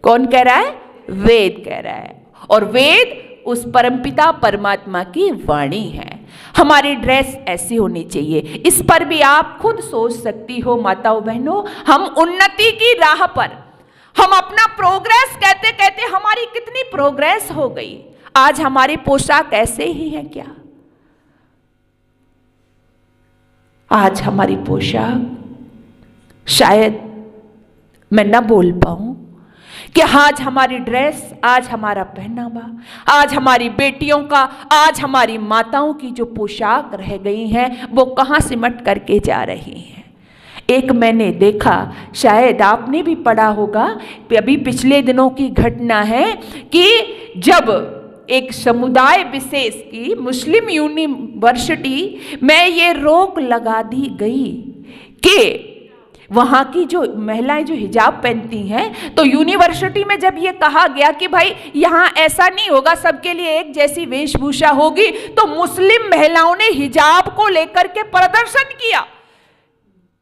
कौन कह रहा है? वेद कह रहा है। और वेद उस परमपिता परमात्मा की वाणी है। हमारी ड्रेस ऐसी होनी चाहिए। इस पर भी आप खुद सोच सकती हो माताओं बहनों, हम उन्नति की राह पर, हम अपना प्रोग्रेस कहते कहते हमारी कितनी प्रोग्रेस हो गई। आज हमारी पोशाक ऐसे ही है क्या? आज हमारी पोशाक, शायद मैं न बोल पाऊं कि आज हमारी ड्रेस, आज हमारा पहनावा, आज हमारी बेटियों का, आज हमारी माताओं की जो पोशाक रह गई हैं वो कहां सिमट करके जा रही हैं। एक मैंने देखा, शायद आपने भी पढ़ा होगा, अभी पिछले दिनों की घटना है कि जब एक समुदाय विशेष की मुस्लिम यूनिवर्सिटी में ये रोक लगा दी गई कि वहाँ की जो महिलाएं जो हिजाब पहनती हैं, तो यूनिवर्सिटी में जब ये कहा गया कि भाई यहाँ ऐसा नहीं होगा, सबके लिए एक जैसी वेशभूषा होगी, तो मुस्लिम महिलाओं ने हिजाब को लेकर के प्रदर्शन किया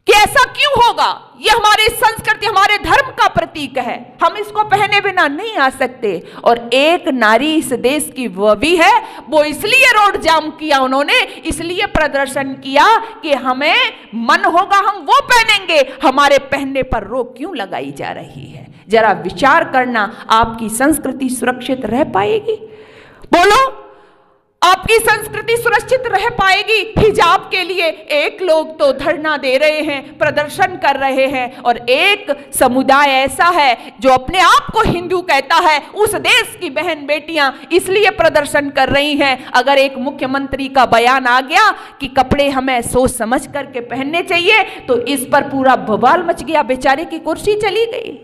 कि ऐसा क्यों होगा, ये हमारी संस्कृति हमारे धर्म का प्रतीक है, हम इसको पहने बिना नहीं आ सकते। और एक नारी इस देश की वो भी है, वो इसलिए रोड जाम किया उन्होंने, इसलिए प्रदर्शन किया कि हमें मन होगा हम वो पहनेंगे, हमारे पहनने पर रोक क्यों लगाई जा रही है। जरा विचार करना, आपकी संस्कृति सुरक्षित रह पाएगी? बोलो, आपकी संस्कृति सुरक्षित रह पाएगी? हिजाब के लिए एक लोग तो धरना दे रहे हैं, प्रदर्शन कर रहे हैं, और एक समुदाय ऐसा है जो अपने आप को हिंदू कहता है, उस देश की बहन बेटियां इसलिए प्रदर्शन कर रही हैं। अगर एक मुख्यमंत्री का बयान आ गया कि कपड़े हमें सोच समझ करके पहनने चाहिए, तो इस पर पूरा बवाल मच गया, बेचारे की कुर्सी चली गई।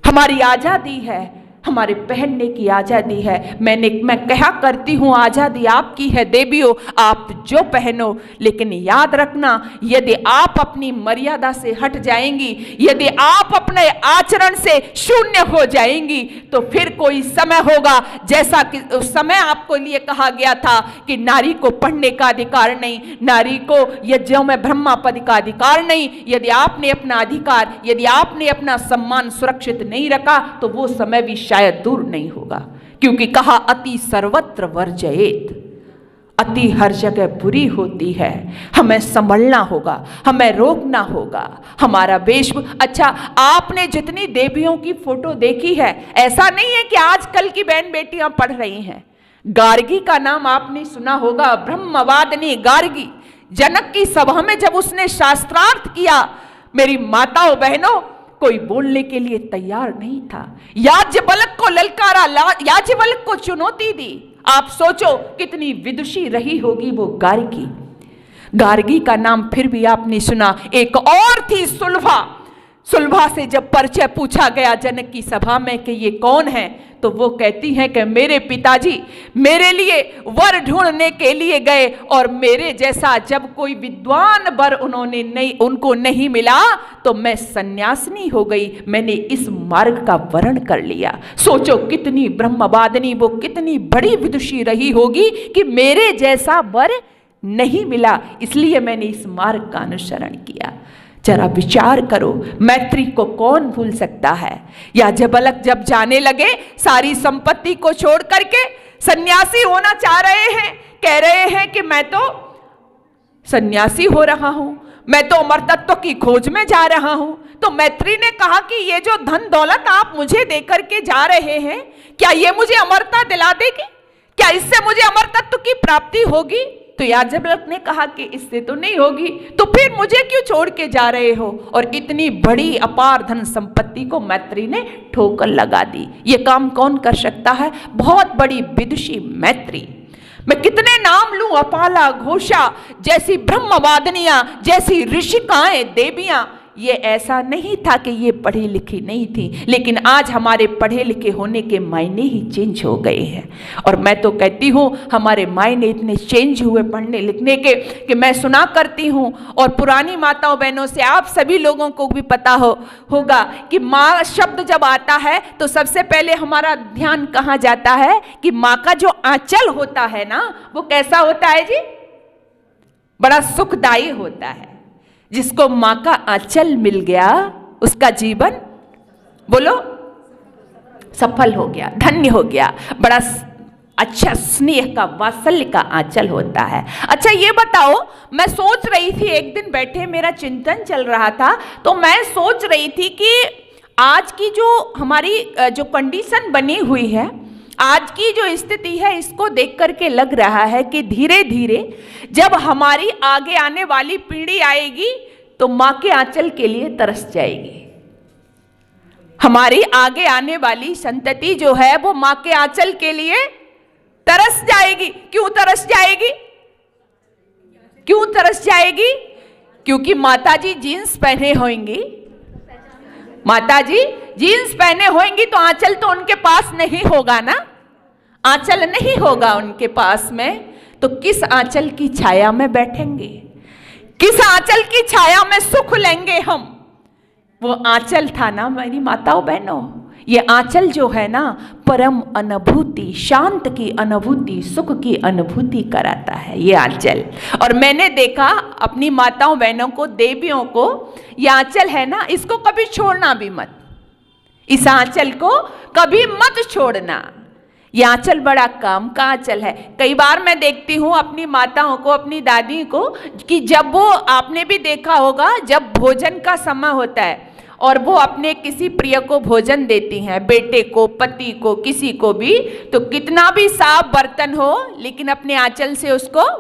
हमारी आजादी है, हमारे पहनने की आज़ादी है। मैं कहा करती हूँ, आज़ादी आपकी है देवियों, आप जो पहनो, लेकिन याद रखना, यदि आप अपनी मर्यादा से हट जाएंगी, यदि आप अपने आचरण से शून्य हो जाएंगी, तो फिर कोई समय होगा, जैसा कि उस समय आपको लिए कहा गया था कि नारी को पढ़ने का अधिकार नहीं, नारी को यज्ञों में ब्रह्मा पद का अधिकार नहीं। यदि आपने अपना अधिकार, यदि आपने अपना सम्मान सुरक्षित नहीं रखा, तो वो समय भी शायद दूर नहीं होगा, क्योंकि कहा अति सर्वत्र वर्जयेत, अति हर जगह बुरी होती है। हमें संभलना होगा, हमें रोकना होगा हमारा वेश। अच्छा, आपने जितनी देवियों की फोटो देखी है, ऐसा नहीं है कि आजकल की बहन बेटियां पढ़ रही हैं। गार्गी का नाम आपने सुना होगा, ब्रह्मवादिनी गार्गी। जनक की सभा में जब उसने शास्त्रार्थ किया, मेरी माताओं बहनों, कोई बोलने के लिए तैयार नहीं था। याज्ञवल्क्य को ललकारा, याज्ञवल्क्य को चुनौती दी। आप सोचो कितनी विदुषी रही होगी वो गार्गी। गार्गी का नाम फिर भी आपने सुना। एक और थी सुलभा। सुलभा से जब परिचय पूछा गया जनक की सभा में कि ये कौन है, तो वो कहती हैं कि मेरे पिताजी मेरे लिए वर ढूंढने के लिए गए, और मेरे जैसा जब कोई विद्वान वर उनको नहीं मिला, तो मैं सन्यासिनी हो गई, मैंने इस मार्ग का वर्ण कर लिया। सोचो कितनी ब्रह्मवादिनी, वो कितनी बड़ी विदुषी रही होगी कि मेरे जैसा वर नहीं मिला, इसलिए मैंने इस मार्ग का अनुसरण किया। जरा विचार करो, मैत्री को कौन भूल सकता है। याज्ञवल्क्य जब जाने लगे, सारी संपत्ति को छोड़ करके सन्यासी होना चाह रहे हैं, कह रहे हैं कि मैं तो सन्यासी हो रहा हूं, मैं तो अमर तत्व की खोज में जा रहा हूं। तो मैत्री ने कहा कि ये जो धन दौलत आप मुझे देकर के जा रहे हैं, क्या ये मुझे अमरता दिला देगी? क्या इससे मुझे अमर तत्व की प्राप्ति होगी? तो याज्ञवल्क्य ने कहा कि इससे तो नहीं होगी, तो फिर मुझे क्यों छोड़ के जा रहे हो? और इतनी बड़ी अपार धन संपत्ति को मैत्री ने ठोकर लगा दी। ये काम कौन कर सकता है? बहुत बड़ी विदुषी मैत्री। मैं कितने नाम लूं, अपाला, घोषा जैसी ब्रह्मवादिनियां, जैसी ऋषिकाएं, देवियां। ये ऐसा नहीं था कि ये पढ़ी लिखी नहीं थी, लेकिन आज हमारे पढ़े लिखे होने के मायने ही चेंज हो गए हैं। और मैं तो कहती हूँ हमारे मायने इतने चेंज हुए पढ़ने लिखने के कि मैं सुना करती हूँ, और पुरानी माताओं बहनों से आप सभी लोगों को भी पता होगा कि माँ शब्द जब आता है तो सबसे पहले हमारा ध्यान कहाँ जाता है कि माँ का जो आंचल होता है ना, वो कैसा होता है जी? बड़ा सुखदायी होता है। जिसको माँ का आंचल मिल गया, उसका जीवन बोलो सफल हो गया, धन्य हो गया। बड़ा अच्छा स्नेह का, वात्सल्य का आंचल होता है। अच्छा ये बताओ, मैं सोच रही थी, एक दिन बैठे मेरा चिंतन चल रहा था, तो मैं सोच रही थी कि आज की जो हमारी जो कंडीशन बनी हुई है, आज की जो स्थिति है, इसको देख करके लग रहा है कि धीरे धीरे जब हमारी आगे आने वाली पीढ़ी आएगी तो माँ के आंचल के लिए तरस जाएगी। हमारी आगे आने वाली संतति जो है वो माँ के आंचल के लिए तरस जाएगी। क्यों तरस जाएगी? क्यों तरस जाएगी? क्योंकि माताजी जीन्स पहने होंगी, माताजी जीन्स पहने होंगी तो आंचल तो उनके पास नहीं होगा ना। आंचल नहीं होगा उनके पास में, तो किस आंचल की छाया में बैठेंगे, किस आंचल की छाया में सुख लेंगे हम। वो आंचल था ना मेरी माताओं बहनों, ये आंचल जो है ना परम अनुभूति, शांत की अनुभूति, सुख की अनुभूति कराता है ये आंचल। और मैंने देखा अपनी माताओं बहनों को, देवियों को, ये आंचल है ना इसको कभी छोड़ना भी मत, इस आंचल को कभी मत छोड़ना। ये आंचल बड़ा काम का आंचल है। कई बार मैं देखती हूँ अपनी माताओं को, अपनी दादी को, कि जब वो, आपने भी देखा होगा, जब भोजन का समय होता है और वो अपने किसी प्रिय को भोजन देती हैं, बेटे को, पति को, किसी को भी, तो कितना भी साफ बर्तन हो लेकिन अपने आंचल से उसको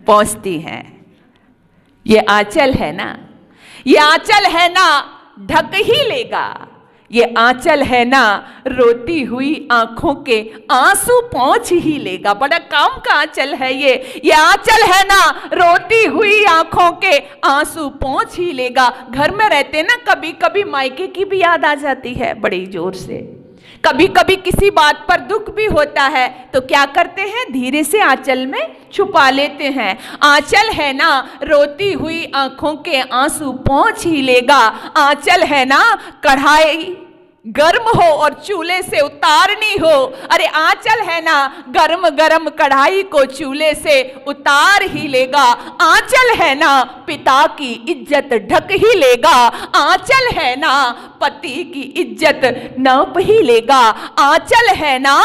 पोंछती हैं। ये आंचल है ना, ये आंचल है ना ढक ही लेगा, ये आंचल है ना रोती हुई आंखों के आंसू पोंछ ही लेगा। बड़ा काम का आंचल है ये आंचल है ना रोती हुई आंखों के आंसू पोंछ ही लेगा। घर में रहते ना कभी कभी मायके की भी याद आ जाती है बड़ी जोर से, कभी कभी किसी बात पर दुख भी होता है, तो क्या करते हैं, धीरे से आंचल में छुपा लेते हैं। आंचल है ना रोती हुई आंखों के आंसू पोंछ ही लेगा। आंचल है ना कढ़ाई गर्म हो और चूल्हे से उतारनी हो, अरे आंचल है ना गर्म गर्म कढ़ाई को चूल्हे से उतार ही लेगा। आंचल है ना पिता की इज्जत ढक ही लेगा। आंचल है ना पति की इज्जत नाप ही लेगा। आंचल है ना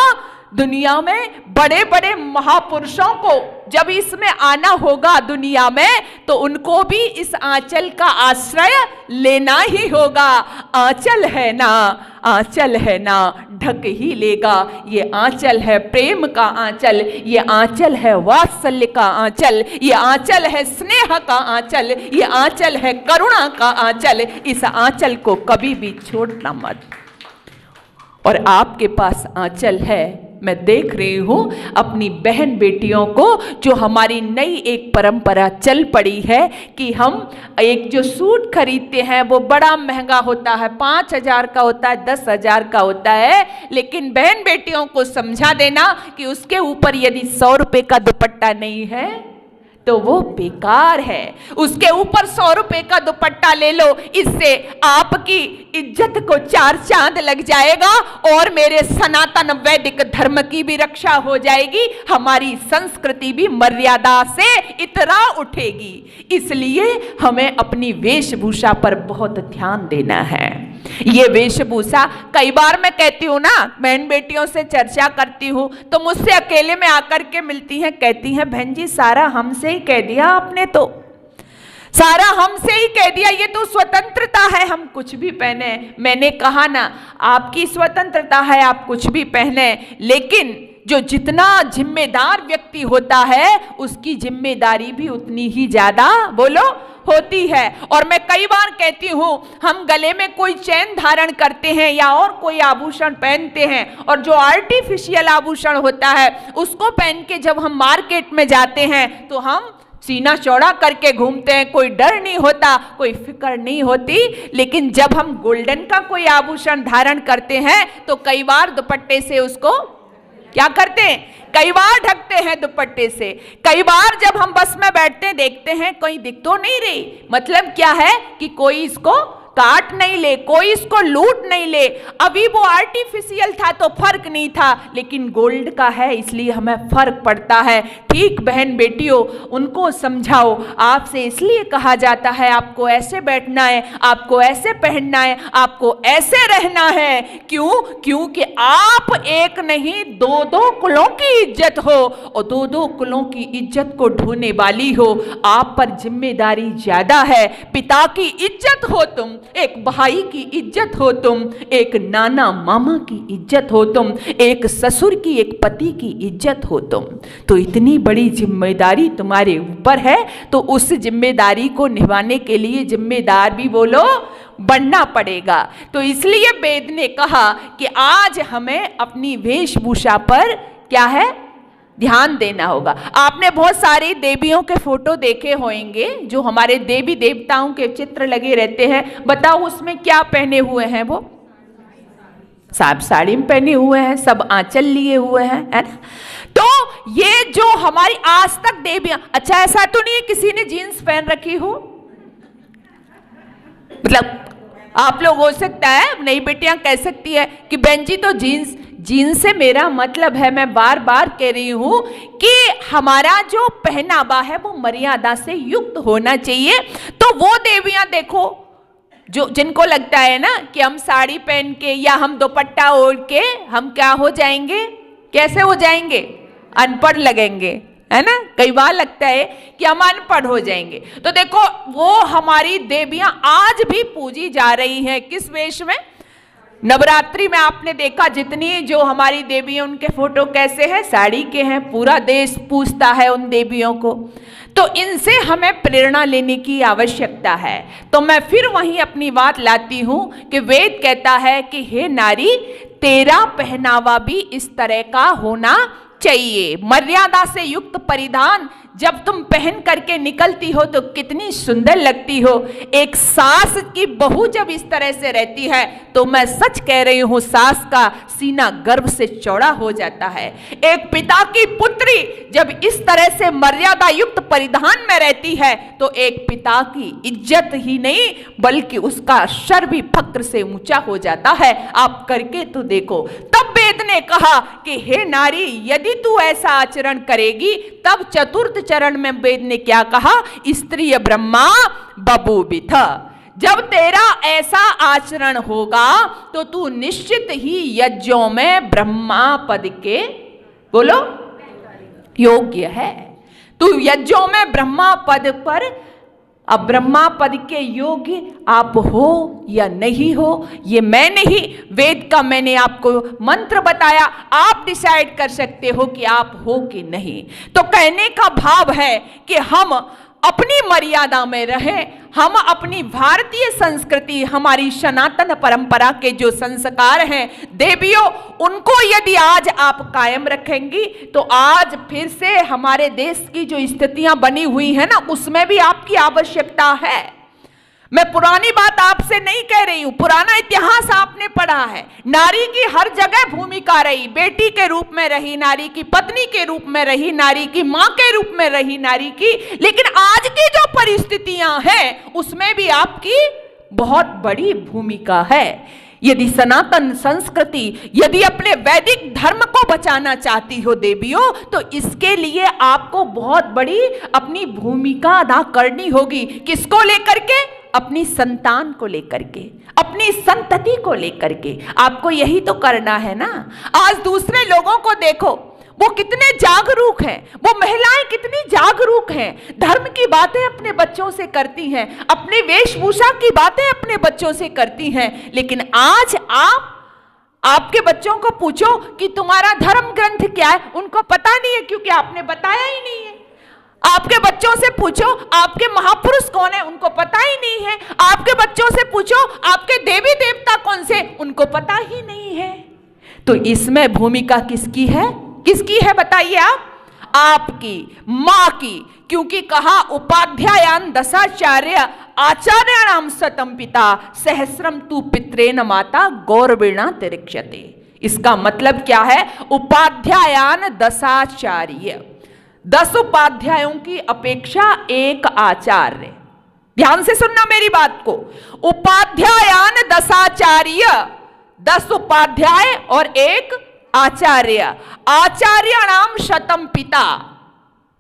दुनिया में बड़े बड़े महापुरुषों को जब इसमें आना होगा दुनिया में, तो उनको भी इस आंचल का आश्रय लेना ही होगा। आंचल है ना, आंचल है ना ढक ही लेगा। ये आंचल है प्रेम का आंचल, ये आंचल है वात्सल्य का आंचल, ये आंचल है स्नेह का आंचल, ये आंचल है करुणा का आंचल। इस आंचल को कभी भी छोड़ना मत। और आपके पास आंचल है, मैं देख रही हूं अपनी बहन बेटियों को, जो हमारी नई एक परंपरा चल पड़ी है कि हम एक जो सूट खरीदते हैं वो बड़ा महंगा होता है, 5,000 का होता है, 10,000 का होता है, लेकिन बहन बेटियों को समझा देना कि उसके ऊपर यदि 100 रुपए का दुपट्टा नहीं है तो वो बेकार है। उसके ऊपर 100 रुपए का दुपट्टा ले लो, इससे आपकी इज्जत को 4 चांद लग जाएगा और मेरे सनातन वैदिक धर्म की भी रक्षा हो जाएगी, हमारी संस्कृति भी मर्यादा से इतरा उठेगी। इसलिए हमें अपनी वेशभूषा पर बहुत ध्यान देना है। ये वेशभूषा, कई बार मैं कहती हूँ ना, बहन बेटियों से चर्चा करती हूँ तो मुझसे अकेले में आकर के मिलती हैं, कहती हैं बहन जी सारा हमसे ही कह दिया आपने, तो सारा हमसे ही कह दिया, ये तो स्वतंत्रता है हम कुछ भी पहने। मैंने कहा ना, आपकी स्वतंत्रता है आप कुछ भी पहने, लेकिन जो जितना जिम्मेदार व्यक्ति होता है उसकी जिम्मेदारी भी उतनी ही ज्यादा बोलो होती है। और मैं कई बार कहती हूँ, हम गले में कोई चैन धारण करते हैं या और कोई आभूषण पहनते हैं, और जो आर्टिफिशियल आभूषण होता है उसको पहन के जब हम मार्केट में जाते हैं तो हम सीना चौड़ा करके घूमते हैं, कोई डर नहीं होता, कोई फिक्र नहीं होती। लेकिन जब हम गोल्डन का कोई आभूषण धारण करते हैं तो कई बार दुपट्टे से उसको क्या करते हैं, कई बार ढकते हैं दुपट्टे से। कई बार जब हम बस में बैठते हैं देखते हैं कोई दिख तो नहीं रही, मतलब क्या है कि कोई इसको काट नहीं ले, कोई इसको लूट नहीं ले। अभी वो आर्टिफिशियल था तो फर्क नहीं था, लेकिन गोल्ड का है इसलिए हमें फर्क पड़ता है। ठीक बहन बेटियों, उनको समझाओ, आपसे इसलिए कहा जाता है आपको ऐसे बैठना है, आपको ऐसे पहनना है, आपको ऐसे रहना है। क्यों? क्योंकि आप एक नहीं 2-2 कुलों की इज्जत हो, और 2-2 कुलों की इज्जत को ढोने वाली हो। आप पर जिम्मेदारी ज्यादा है। पिता की इज्जत हो तुम, एक भाई की इज्जत हो तुम, एक नाना मामा की इज्जत हो तुम, एक ससुर की, एक पति की इज्जत हो तुम। तो इतनी बड़ी जिम्मेदारी तुम्हारे ऊपर है, तो उस जिम्मेदारी को निभाने के लिए जिम्मेदार भी बोलो बनना पड़ेगा। तो इसलिए वेद ने कहा कि आज हमें अपनी वेशभूषा पर क्या है ध्यान देना होगा। आपने बहुत सारी देवियों के फोटो देखे होंगे, जो हमारे देवी देवताओं के चित्र लगे रहते हैं। बताओ उसमें क्या पहने हुए हैं वो? सब साड़ी में पहने हुए हैं, सब आंचल लिए हुए हैं, है ना। तो ये जो हमारी आज तक देवियां, अच्छा ऐसा तो नहीं है किसी ने जीन्स पहन रखी हो, मतलब आप लोग हो सकता है नई बेटियां कह सकती है कि बहन जी तो जीन्स से मेरा मतलब है, मैं बार बार कह रही हूं कि हमारा जो पहनावा है वो मर्यादा से युक्त होना चाहिए। तो वो देवियां देखो जो जिनको लगता है ना कि हम साड़ी पहन के या हम दुपट्टा ओढ़ के हम क्या हो जाएंगे, कैसे हो जाएंगे, अनपढ़ लगेंगे, है ना। कई बार लगता है कि हम अनपढ़ हो जाएंगे। तो देखो वो हमारी देवियां आज भी पूजी जा रही हैं, किस वेश में, नवरात्रि में आपने देखा जितनी जो हमारी देवी हैं उनके फोटो कैसे हैं, साड़ी के हैं, पूरा देश पूजता है उन देवियों को। तो इनसे हमें प्रेरणा लेने की आवश्यकता है। तो मैं फिर वहीं अपनी बात लाती हूं कि वेद कहता है कि हे नारी तेरा पहनावा भी इस तरह का होना चाहिए, मर्यादा से युक्त परिधान जब तुम पहन करके निकलती हो तो कितनी सुंदर लगती हो। एक सास की बहू जब इस तरह से रहती है तो मैं सच कह रही हूं सास का सीना गर्व से चौड़ा हो जाता है। एक पिता की पुत्री जब इस तरह से मर्यादा युक्त परिधान में रहती है तो एक पिता की इज्जत ही नहीं बल्कि उसका सर भी फक्र से ऊंचा हो जाता है। आप करके तो देखो। तब वेद ने कहा कि हे नारी यदि तू ऐसा आचरण करेगी, तब चतुर्थ चरण में वेद ने क्या कहा, स्त्री ब्रह्मा बभूविथ। जब तेरा ऐसा आचरण होगा तो तू निश्चित ही यज्ञों में ब्रह्मा पद के, बोलो, योग्य है। तू यज्ञों में ब्रह्मा पद पर, अब ब्रह्मा पद के योग्य आप हो या नहीं हो ये मैं नहीं, वेद का मैंने आपको मंत्र बताया, आप डिसाइड कर सकते हो कि आप हो कि नहीं। तो कहने का भाव है कि हम अपनी मर्यादा में रहें, हम अपनी भारतीय संस्कृति, हमारी सनातन परंपरा के जो संस्कार हैं देवियों, उनको यदि आज आप कायम रखेंगी तो आज फिर से हमारे देश की जो स्थितियां बनी हुई है ना उसमें भी आपकी आवश्यकता है। मैं पुरानी बात आपसे नहीं कह रही हूं, पुराना इतिहास आपने पढ़ा है। नारी की हर जगह भूमिका रही, बेटी के रूप में रही नारी की, पत्नी के रूप में रही नारी की, मां के रूप में रही नारी की। लेकिन आज की जो परिस्थितियां हैं उसमें भी आपकी बहुत बड़ी भूमिका है। यदि सनातन संस्कृति, यदि अपने वैदिक धर्म को बचाना चाहती हो देवियों, तो इसके लिए आपको बहुत बड़ी अपनी भूमिका अदा करनी होगी। किसको लेकर के, अपनी संतान को लेकर के, अपनी संतति को लेकर के। आपको यही तो करना है ना। आज दूसरे लोगों को देखो, वो कितने जागरूक हैं, वो महिलाएं कितनी जागरूक हैं, धर्म की बातें अपने बच्चों से करती हैं, अपने वेशभूषा की बातें अपने बच्चों से करती हैं। लेकिन आज आपके बच्चों को पूछो कि तुम्हारा धर्म ग्रंथ क्या है, उनको पता नहीं है क्योंकि आपने बताया ही नहीं है। आपके बच्चों से पूछो आपके महापुरुष कौन है, उनको पता ही नहीं है। आपके बच्चों से पूछो आपके देवी देवता कौन से, उनको पता ही नहीं है। तो इसमें भूमिका किसकी है, किसकी है बताइए आप, आपकी, मां की। क्योंकि कहा उपाध्यायान दशाचार्य आचार्याणाम शतम पिता सहस्रम तू पित्रेण माता गौरवेण तिरिक्षते। इसका मतलब क्या है, उपाध्यायान दशाचार्य, 10 उपाध्यायों की अपेक्षा एक आचार्य। ध्यान से सुनना मेरी बात को, उपाध्यायान दशाचार्य, 10 उपाध्याय और एक आचार्य। आचार्य नाम शतम पिता,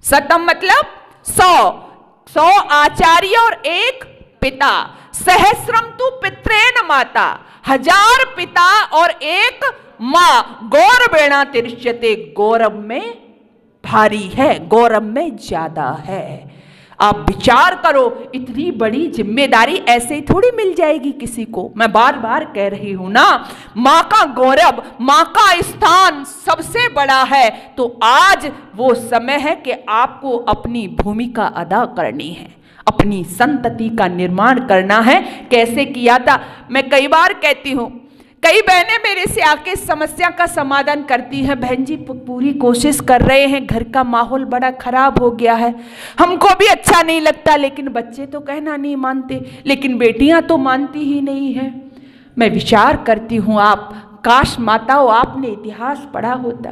शतम मतलब 100 आचार्य और एक पिता। सहस्रम तू पित्रेण माता, 1000 पिता और एक मां। गौरवेण तिरिच्यते, गौरव में भारी है, गौरव में ज्यादा है। आप विचार करो, इतनी बड़ी जिम्मेदारी ऐसे ही थोड़ी मिल जाएगी किसी को। मैं बार बार कह रही हूं ना, मां का गौरव, मां का स्थान सबसे बड़ा है। तो आज वो समय है कि आपको अपनी भूमिका अदा करनी है, अपनी संतति का निर्माण करना है। कैसे किया था, मैं कई बार कहती हूं, कई बहनें मेरे से आके समस्या का समाधान करती हैं, बहन जी पूरी कोशिश कर रहे हैं, घर का माहौल बड़ा खराब हो गया है, हमको भी अच्छा नहीं लगता, लेकिन बच्चे तो कहना नहीं मानते, लेकिन बेटियां तो मानती ही नहीं हैं। मैं विचार करती हूँ आप काश माताओं आपने इतिहास पढ़ा होता,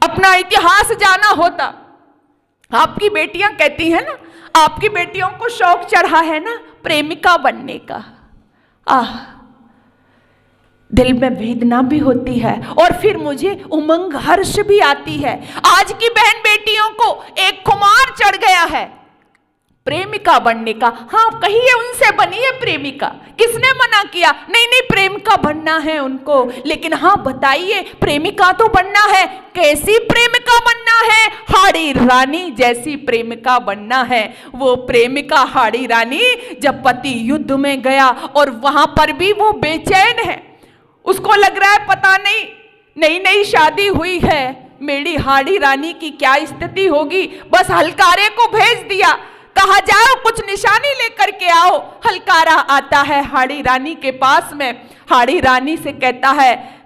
अपना इतिहास जाना होता। आपकी बेटियां कहती हैं ना, आपकी बेटियों को शौक चढ़ा है ना प्रेमिका बनने का। दिल में वेदना भी होती है और फिर मुझे उमंग हर्ष भी आती है। आज की बहन बेटियों को एक खुमार चढ़ गया है प्रेमिका बनने का। हाँ कहिए उनसे बनिए प्रेमिका, किसने मना किया? नहीं नहीं प्रेमिका बनना है उनको, लेकिन हाँ बताइए प्रेमिका तो बनना है। कैसी प्रेमिका बनना है? हाड़ी रानी जैसी प्रेमिका बनना है। वो प्रेमिका हाड़ी रानी जब पति युद्ध में गया और वहां पर भी वो बेचैन है, उसको लग रहा है पता नहीं नई नई शादी हुई है, मेरी हाड़ी रानी की क्या स्थिति होगी। बस हलकारे को भेज दिया, कहा जाओ कुछ निशानी लेकर के आओ। हलकारा आता है हाड़ी रानी के पास में, हाड़ी रानी से कहता है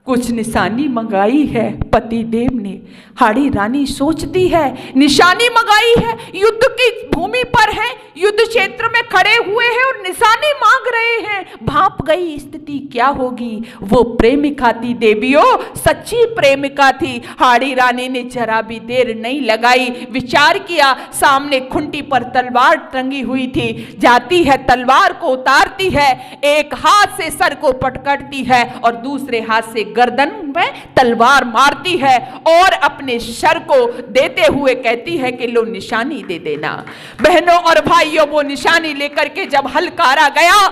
कुछ निशानी मंगाई है पति देव ने। हाड़ी रानी सोचती है निशानी मंगाई है, युद्ध की भूमि पर है, युद्ध क्षेत्र में खड़े हुए हैं और निशानी मांग रहे हैं, भाप गई स्थिति क्या होगी। वो प्रेमिका थी देवियों, सच्ची प्रेमिका थी। हाड़ी रानी ने जरा भी देर नहीं लगाई, विचार किया, सामने खुंटी पर तलवार टंगी हुई थी, जाती है तलवार को उतारती है, एक हाथ से सर को पटकती है और दूसरे हाथ से गर्दन में तलवार मारती है और अपने सर को देते हुए कहती है कि लो निशानी दे देना। बहनों और भाइयों वो निशानी लेकर के जब हलकारा गया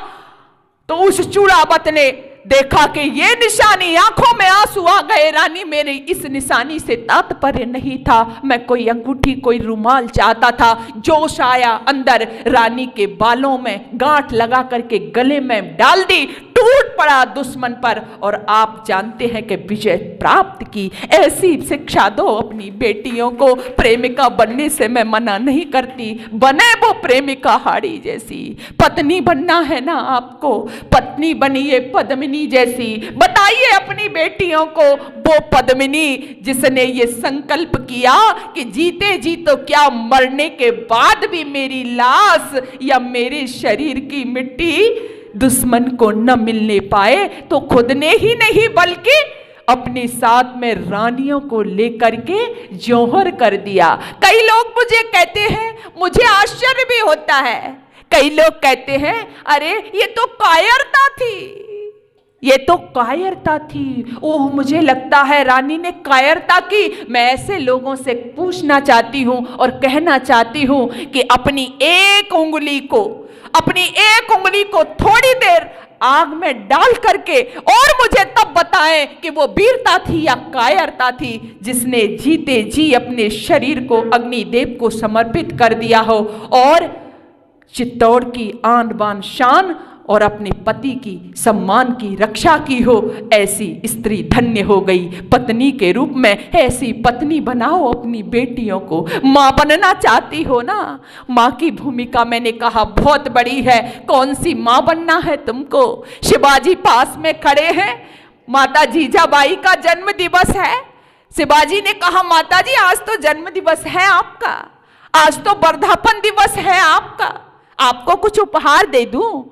तो उस चूड़ावत ने देखा कि ये निशानी, आंखों में आंसू आ गए। रानी मेरे इस निशानी से तात्पर्य नहीं था, मैं कोई अंगूठी कोई रुमाल चाहता था। जोश आया अंदर, रानी के बालों में गांठ लगा करके गले में डाल दी, टूट पड़ा दुश्मन पर और आप जानते हैं कि विजय प्राप्त की। ऐसी शिक्षा दो अपनी बेटियों को। प्रेमिका बनने से मैं मना नहीं करती, बने वो प्रेमिका हाड़ी जैसी। पत्नी बनना है ना आपको, पत्नी बनिए पद्मिनी जैसी। बताइए अपनी बेटियों को वो पद्मिनी जिसने ये संकल्प किया कि जीते जी तो क्या मरने के बाद भी मेरी लाश या मेरे शरीर की मिट्टी दुश्मन को न मिलने पाए, तो खुद ने ही नहीं बल्कि अपने साथ में रानियों को लेकर के जौहर कर दिया। कई लोग मुझे कहते हैं, मुझे आश्चर्य भी होता है, कई लोग कहते हैं अरे ये तो कायरता थी, ये तो कायरता थी। ओह मुझे लगता है रानी ने कायरता की। मैं ऐसे लोगों से पूछना चाहती हूं और कहना चाहती हूं कि अपनी एक उंगली को थोड़ी देर आग में डाल करके और मुझे तब बताएं कि वो वीरता थी या कायरता थी जिसने जीते जी अपने शरीर को अग्निदेव को समर्पित कर दिया हो और चित्तौड़ की आन बान शान और अपने पति की सम्मान की रक्षा की हो। ऐसी स्त्री धन्य हो गई पत्नी के रूप में। ऐसी पत्नी बनाओ अपनी बेटियों को। माँ बनना चाहती हो ना, माँ की भूमिका मैंने कहा बहुत बड़ी है। कौन सी माँ बनना है तुमको? शिवाजी पास में खड़े हैं, माता जीजाबाई का जन्म दिवस है। शिवाजी ने कहा माता जी आज तो जन्म दिवस है आपका, आज तो वर्धापन दिवस है आपका, आपको कुछ उपहार दे दूं?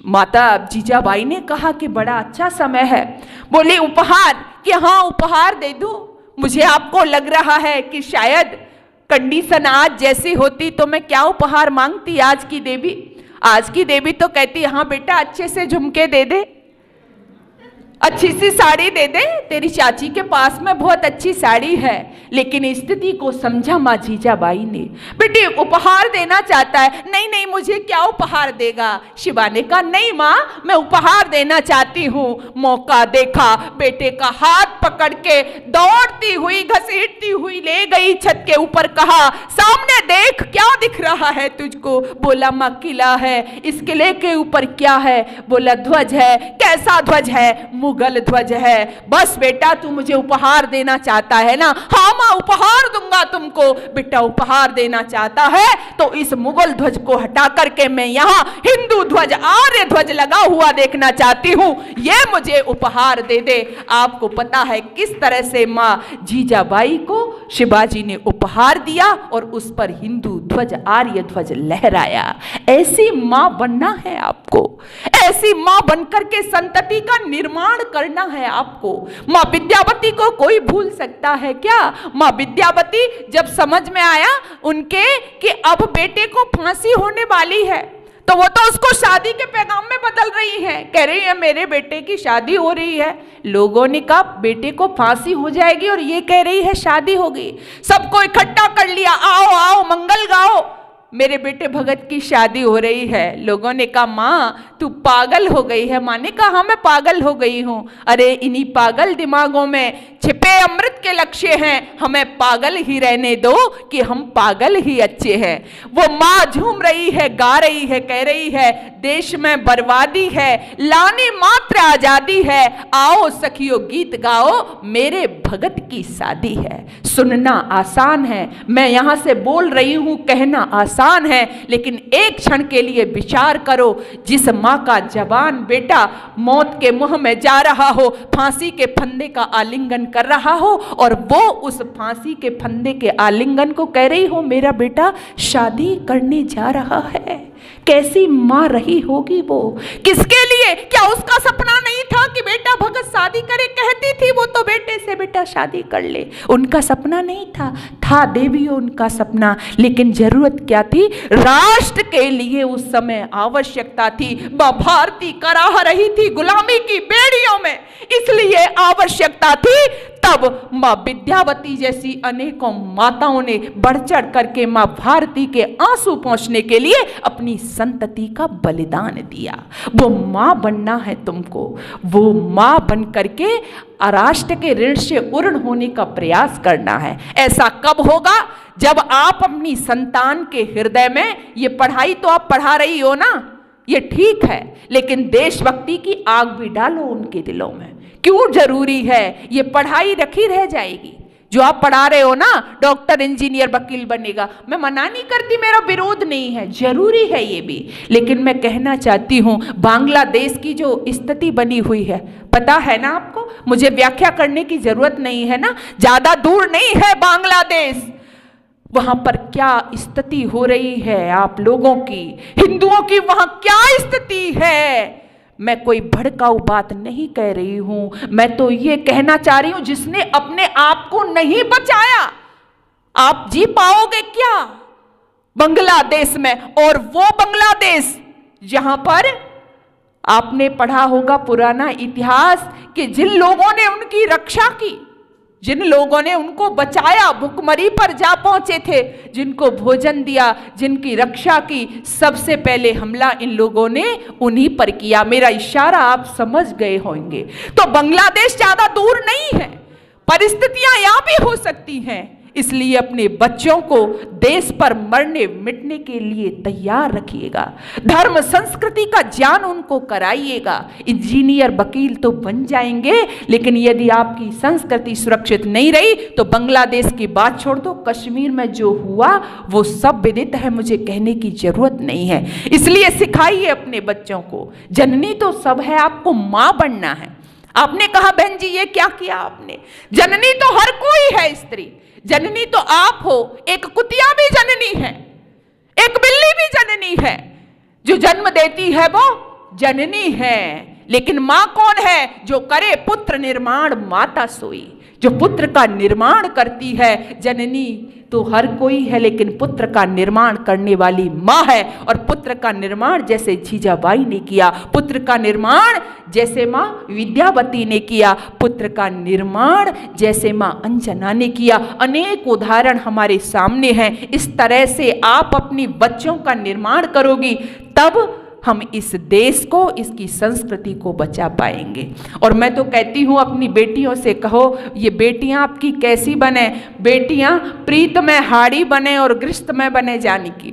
माता जीजाबाई ने कहा कि बड़ा अच्छा समय है। बोले उपहार? कि हाँ उपहार दे दूं। मुझे आपको लग रहा है कि शायद कंडीशन आज जैसी होती तो मैं क्या उपहार मांगती आज की देवी। आज की देवी तो कहती हाँ बेटा अच्छे से झुमके दे दे, अच्छी सी साड़ी दे दे, तेरी चाची के पास में बहुत अच्छी साड़ी है। लेकिन स्थिति को समझा माँ जीजाबाई ने। बेटी उपहार देना चाहता है। नहीं नहीं मुझे क्या उपहार देगा? शिवा ने कहा नहीं माँ मैं उपहार देना चाहती हूँ। मौका देखा, बेटे का हाथ पकड़ के दौड़ती हुई घसीटती हुई ले गई छत के ऊपर। कहा सामने देख क्या दिख रहा है तुझको? बोला माँ किला है। इस किले के ऊपर क्या है? बोला ध्वज है। कैसा ध्वज है? मुगल ध्वज है। बस बेटा तू मुझे उपहार देना चाहता है ना? हाँ माँ उपहार दूंगा तुमको। बेटा उपहार देना चाहता है तो इस मुगल ध्वज को हटा करके मैं यहाँ हिंदू ध्वज आर्य ध्वज लगा हुआ देखना चाहती हूँ, ये मुझे उपहार दे दे। आपको पता है किस तरह से माँ जीजाबाई को शिवाजी ने उपहार दिया और उस पर हिंदू ध्वज आर्य ध्वज लहराया। ऐसी माँ बनना है आपको, ऐसी माँ बनकर के संतति का निर्माण करना है आपको। माँ विद्यावती को कोई भूल सकता है क्या? माँ विद्यावती जब समझ में आया उनके कि अब बेटे को फांसी होने वाली है, तो वो तो उसको शादी के पैगाम में बदल रही है, कह रही है मेरे बेटे की शादी हो रही है। लोगों ने कहा बेटे को फांसी हो जाएगी और ये कह रही है शादी होगी। सबको इकट्ठा कर लिया, आओ आओ मंगल गाओ, मेरे बेटे भगत की शादी हो रही है। लोगों ने कहा माँ तू पागल हो गई है। माँ ने कहा हाँ मैं पागल हो गई हूँ। अरे इन्हीं पागल दिमागों में छिपे अमृत के लक्ष्य हैं, हमें पागल ही रहने दो कि हम पागल ही अच्छे हैं। वो माँ झूम रही है, गा रही है, कह रही है देश में बर्बादी है, लाने मात्र आजादी है, आओ सखियों गीत गाओ, मेरे भगत की शादी है। सुनना आसान है, मैं यहाँ से बोल रही हूँ, कहना आसान है, लेकिन एक क्षण के लिए विचार करो, जिस माँ का जवान बेटा मौत के मुंह में जा रहा हो, फांसी के फंदे का आलिंगन कर रहा हो, और वो उस फांसी के फंदे के आलिंगन को कह रही हो मेरा बेटा शादी करने जा रहा है, कैसी माँ रही होगी वो? किसके लिए? क्या उसका सपना नहीं था कि बेटा भगत शादी करे? कहती थी वो तो बेटे से बेटा शादी कर ले, उनका सपना नहीं था, था देवियों उनका सपना। लेकिन जरूरत क्या थी? राष्ट्र के लिए उस समय आवश्यकता थी। माँ भारती कराह रही थी गुलामी की बेड़ियों में, इसलिए आवश्यकता थी। तब माँ विद्यावती जैसी अनेकों माताओं ने बढ़ चढ़ करके माँ भारती के आंसू पोंछने के लिए अपनी संतति का बलिदान दिया। वो माँ बनना है तुमको, वो माँ बन करके राष्ट्र के ऋण से उर्ण होने का प्रयास करना है। ऐसा कब होगा? जब आप अपनी संतान के हृदय में, ये पढ़ाई तो आप पढ़ा रही हो ना, ये ठीक है, लेकिन देशभक्ति की आग भी डालो उनके दिलों में। क्यों जरूरी है? ये पढ़ाई रखी रह जाएगी। जो आप पढ़ा रहे हो ना, डॉक्टर इंजीनियर वकील बनेगा, मैं मना नहीं करती, मेरा विरोध नहीं है, जरूरी है ये भी। लेकिन मैं कहना चाहती हूँ बांग्लादेश की जो स्थिति बनी हुई है, पता है ना आपको, मुझे व्याख्या करने की जरूरत नहीं है ना, ज्यादा दूर नहीं है बांग्लादेश। वहां पर क्या स्थिति हो रही है आप लोगों की, हिंदुओं की वहां क्या स्थिति है? मैं कोई भड़काऊ बात नहीं कह रही हूं, मैं तो ये कहना चाह रही हूं जिसने अपने आप को नहीं बचाया, आप जी पाओगे क्या बांग्लादेश में? और वो बांग्लादेश जहां पर आपने पढ़ा होगा पुराना इतिहास कि जिन लोगों ने उनकी रक्षा की, जिन लोगों ने उनको बचाया, भुखमरी पर जा पहुंचे थे, जिनको भोजन दिया, जिनकी रक्षा की, सबसे पहले हमला इन लोगों ने उन्हीं पर किया। मेरा इशारा आप समझ गए होंगे। तो बांग्लादेश ज्यादा दूर नहीं है, परिस्थितियां यहां भी हो सकती हैं। इसलिए अपने बच्चों को देश पर मरने मिटने के लिए तैयार रखिएगा, धर्म संस्कृति का ज्ञान उनको कराइएगा। इंजीनियर वकील तो बन जाएंगे, लेकिन यदि आपकी संस्कृति सुरक्षित नहीं रही तो बांग्लादेश की बात छोड़ दो, कश्मीर में जो हुआ वो सब विदित है, मुझे कहने की जरूरत नहीं है। इसलिए सिखाइए अपने बच्चों को, जननी तो सब है, आपको मां बनना है। आपने कहा बहन जी ये क्या किया आपने? जननी तो हर कोई है, स्त्री जननी तो आप हो, एक कुतिया भी जननी है, एक बिल्ली भी जननी है, जो जन्म देती है वो जननी है। लेकिन मां कौन है? जो करे पुत्र निर्माण माता सोई, जो पुत्र का निर्माण करती है। जननी तो हर कोई है, लेकिन पुत्र का निर्माण करने वाली माँ है। और पुत्र का निर्माण जैसे जीजाबाई ने किया, पुत्र का निर्माण जैसे माँ विद्यावती ने किया, पुत्र का निर्माण जैसे माँ अंजना ने किया। अनेक उदाहरण हमारे सामने हैं। इस तरह से आप अपनी बच्चों का निर्माण करोगी, तब हम इस देश को, इसकी संस्कृति को बचा पाएंगे। और मैं तो कहती हूँ अपनी बेटियों से कहो, ये बेटियां आपकी कैसी बने? बेटियां प्रीत में हाड़ी बने और गृहस्थ में बने जाने की।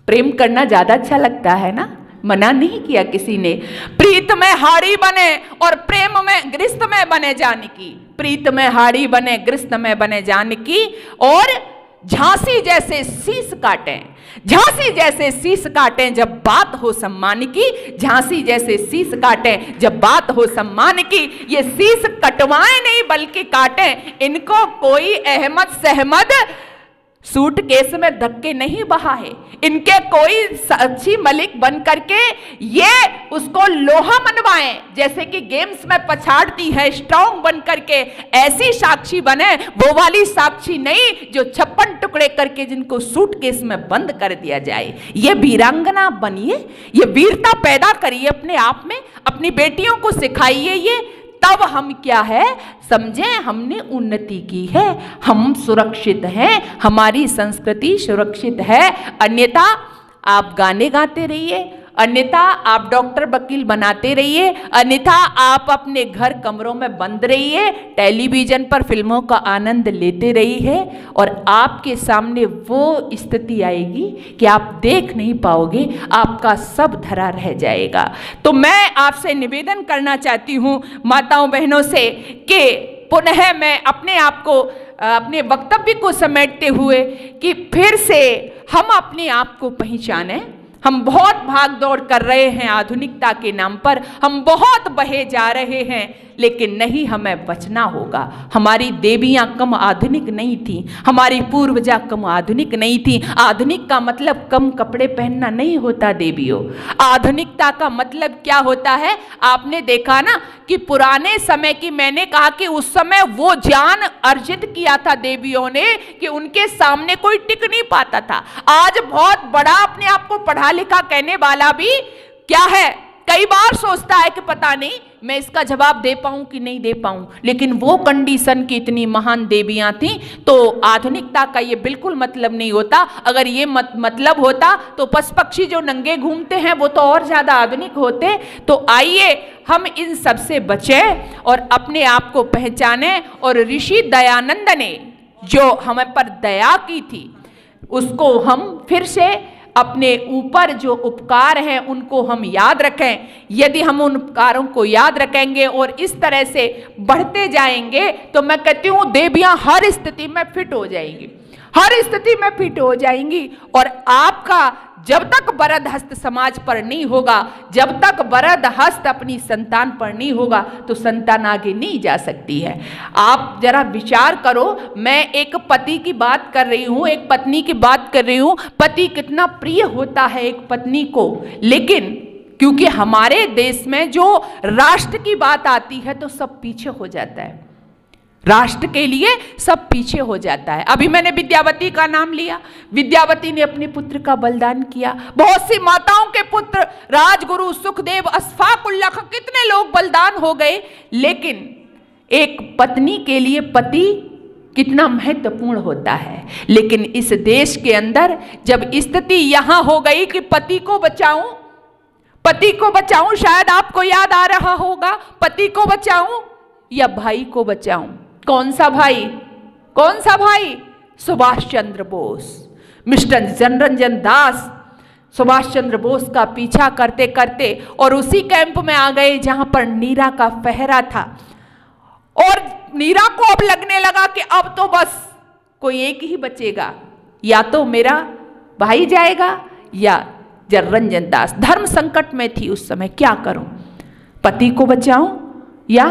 प्रेम करना ज्यादा अच्छा लगता है ना, मना नहीं किया किसी ने। प्रीत में हाड़ी बने और प्रेम में गृहस्थ में बने जाने की, प्रीत में हाड़ी बने गृहस्थ में बने जाने की। और झांसी जैसे शीश काटें, झांसी जैसे शीश काटें जब बात हो सम्मान की, झांसी जैसे शीश काटें जब बात हो सम्मान की। ये शीश कटवाएं नहीं बल्कि काटें, इनको कोई अहमद सहमद सूटकेस में धक्के नहीं बहा है, इनके कोई साक्षी मलिक बन करके ये उसको लोहा मनवाएं, जैसे कि गेम्स में पछाड़ती है स्ट्रांग बन करके, ऐसी साक्षी बने, वो वाली साक्षी नहीं जो 56 टुकड़े करके जिनको सूटकेस में बंद कर दिया जाए। ये वीरांगना बनिए, ये वीरता पैदा करिए अपने आप में, अपनी बेटियों को सिखाइए ये, तब हम क्या है समझें, हमने उन्नति की है, हम सुरक्षित हैं, हमारी संस्कृति सुरक्षित है। अन्यथा आप गाने गाते रहिए, अन्यथा आप डॉक्टर वकील बनाते रहिए, अन्यथा आप अपने घर कमरों में बंद रहिए, टेलीविजन पर फिल्मों का आनंद लेते रहिए और आपके सामने वो स्थिति आएगी कि आप देख नहीं पाओगे, आपका सब धरा रह जाएगा। तो मैं आपसे निवेदन करना चाहती हूँ माताओं बहनों से कि पुनः मैं अपने आप को अपने वक्तव्य को समेटते हुए कि फिर से हम अपने आप को पहचानें। हम बहुत भाग दौड़ कर रहे हैं आधुनिकता के नाम पर, हम बहुत बहे जा रहे हैं, लेकिन नहीं, हमें बचना होगा। हमारी देवियां कम आधुनिक नहीं थी, हमारी पूर्वजा कम आधुनिक नहीं थी। आधुनिक का मतलब कम कपड़े पहनना नहीं होता देवियों, आधुनिकता का मतलब क्या होता है? आपने देखा ना कि पुराने समय की, मैंने कहा कि उस समय वो ज्ञान अर्जित किया था देवियों ने कि उनके सामने कोई टिक नहीं पाता था। आज बहुत बड़ा अपने आप को पढ़ा लिखा कहने वाला भी क्या है, कई बार सोचता है कि पता नहीं मैं इसका जवाब दे पाऊं कि नहीं दे पाऊं, लेकिन वो कंडीशन की इतनी महान देवियां थीं। तो आधुनिकता का ये बिल्कुल मतलब नहीं होता। अगर ये मतलब होता तो पशु पक्षी जो नंगे घूमते हैं वो तो और ज्यादा आधुनिक होते। तो आइए हम इन सब से बचें और अपने आप को पहचानें, और ऋषि दयानंद ने जो हमें पर दया की थी उसको हम फिर से अपने ऊपर जो उपकार हैं उनको हम याद रखें। यदि हम उन उपकारों को याद रखेंगे और इस तरह से बढ़ते जाएंगे तो मैं कहती हूँ देवियां हर स्थिति में फिट हो जाएंगी, हर स्थिति में फिट हो जाएंगी। और आपका जब तक वरद हस्त समाज पर नहीं होगा, जब तक वरद हस्त अपनी संतान पर नहीं होगा तो संतान आगे नहीं जा सकती है। आप जरा विचार करो, मैं एक पति की बात कर रही हूँ, एक पत्नी की बात कर रही हूँ। पति कितना प्रिय होता है एक पत्नी को, लेकिन क्योंकि हमारे देश में जो राष्ट्र की बात आती है तो सब पीछे हो जाता है, राष्ट्र के लिए सब पीछे हो जाता है। अभी मैंने विद्यावती का नाम लिया, विद्यावती ने अपने पुत्र का बलिदान किया। बहुत सी माताओं के पुत्र, राजगुरु सुखदेव, अशफाकुल्लाह, कितने लोग बलिदान हो गए, लेकिन एक पत्नी के लिए पति कितना महत्वपूर्ण होता है। लेकिन इस देश के अंदर जब स्थिति यहां हो गई कि पति को बचाऊं, पति को बचाऊं, शायद आपको याद आ रहा होगा, पति को बचाऊं या भाई को बचाऊं? कौन सा भाई? कौन सा भाई? सुभाष चंद्र बोस। मिस्टर जनरंजन दास सुभाष चंद्र बोस का पीछा करते करते और उसी कैंप में आ गए जहां पर नीरा का पहरा था। और नीरा को अब लगने लगा कि अब तो बस कोई एक ही बचेगा, या तो मेरा भाई जाएगा या जनरंजन दास। धर्म संकट में थी उस समय, क्या करूं? पति को बचाऊं या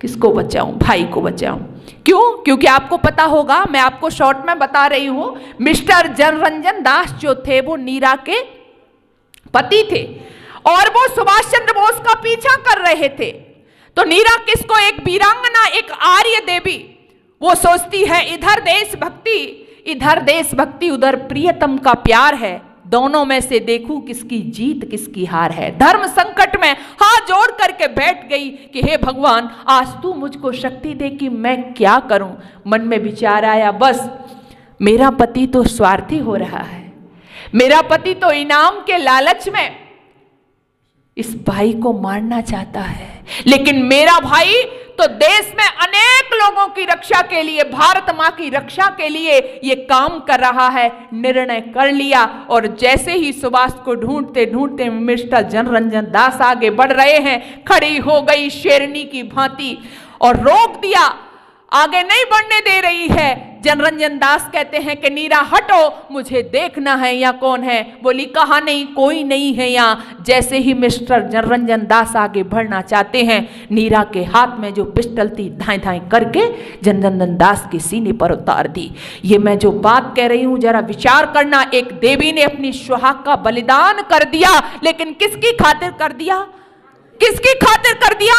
किसको बचाऊं? भाई को बचाऊं। क्यों? क्योंकि आपको पता होगा, मैं आपको शॉर्ट में बता रही हूं, मिस्टर जनरंजन दास जो थे वो नीरा के पति थे और वो सुभाष चंद्र बोस का पीछा कर रहे थे। तो नीरा किसको? एक वीरांगना, एक आर्य देवी। वो सोचती है इधर देश भक्ति, उधर प्रियतम का प्यार है, दोनों में से देखूं किसकी जीत किसकी हार है। धर्म संकट में हाथ जोड़ करके बैठ गई कि हे भगवान, आज तू मुझको शक्ति दे कि मैं क्या करूं। मन में विचार आया, बस मेरा पति तो स्वार्थी हो रहा है, मेरा पति तो इनाम के लालच में इस भाई को मारना चाहता है, लेकिन मेरा भाई तो देश में अनेक लोगों की रक्षा के लिए, भारत मां की रक्षा के लिए ये काम कर रहा है। निर्णय कर लिया और जैसे ही सुभाष को ढूंढते ढूंढते मिस्टर जनरंजन दास आगे बढ़ रहे हैं, खड़ी हो गई शेरनी की भांति और रोक दिया आगे नहीं बढ़ने दे रही है। जनरंजन दास कहते हैं कि नीरा हटो, मुझे देखना है यहाँ कौन है। बोली कहा नहीं, कोई नहीं है यहाँ। जैसे ही मिस्टर जनरंजन दास आगे बढ़ना चाहते हैं, नीरा के हाथ में जो पिस्टल थी धाएं धाएं करके जनरंजन दास के सीने पर उतार दी। ये मैं जो बात कह रही हूँ जरा विचार करना। एक देवी ने अपनी सुहाग का बलिदान कर दिया, लेकिन किसकी खातिर कर दिया? किसकी खातिर कर दिया?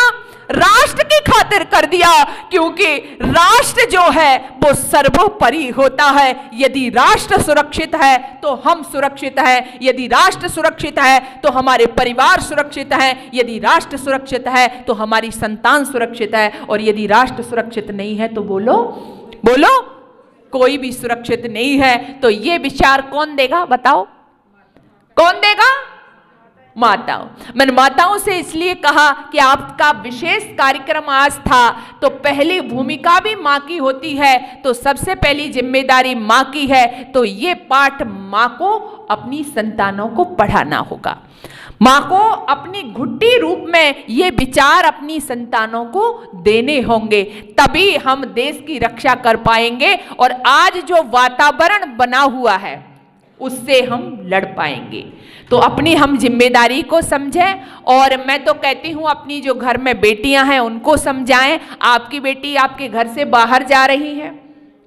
राष्ट्र की खातिर कर दिया। क्योंकि राष्ट्र जो है वो सर्वोपरि होता है। यदि राष्ट्र सुरक्षित है तो हम सुरक्षित हैं, यदि राष्ट्र सुरक्षित है तो हमारे परिवार सुरक्षित हैं, यदि राष्ट्र सुरक्षित है तो हमारी संतान सुरक्षित है, और यदि राष्ट्र सुरक्षित नहीं है तो बोलो बोलो कोई भी सुरक्षित नहीं है। तो ये विचार कौन देगा? बताओ कौन देगा? माताओं। मैंने माताओं से इसलिए कहा कि आपका विशेष कार्यक्रम आज था, तो पहली भूमिका भी माँ की होती है, तो सबसे पहली जिम्मेदारी माँ की है। तो ये पाठ माँ को अपनी संतानों को पढ़ाना होगा। माँ को अपनी घुट्टी रूप में ये विचार अपनी संतानों को देने होंगे, तभी हम देश की रक्षा कर पाएंगे और आज जो वातावरण बना हुआ है उससे हम लड़ पाएंगे। तो अपनी हम जिम्मेदारी को समझें, और मैं तो कहती हूँ अपनी जो घर में बेटियां हैं उनको समझाएं। आपकी बेटी आपके घर से बाहर जा रही है,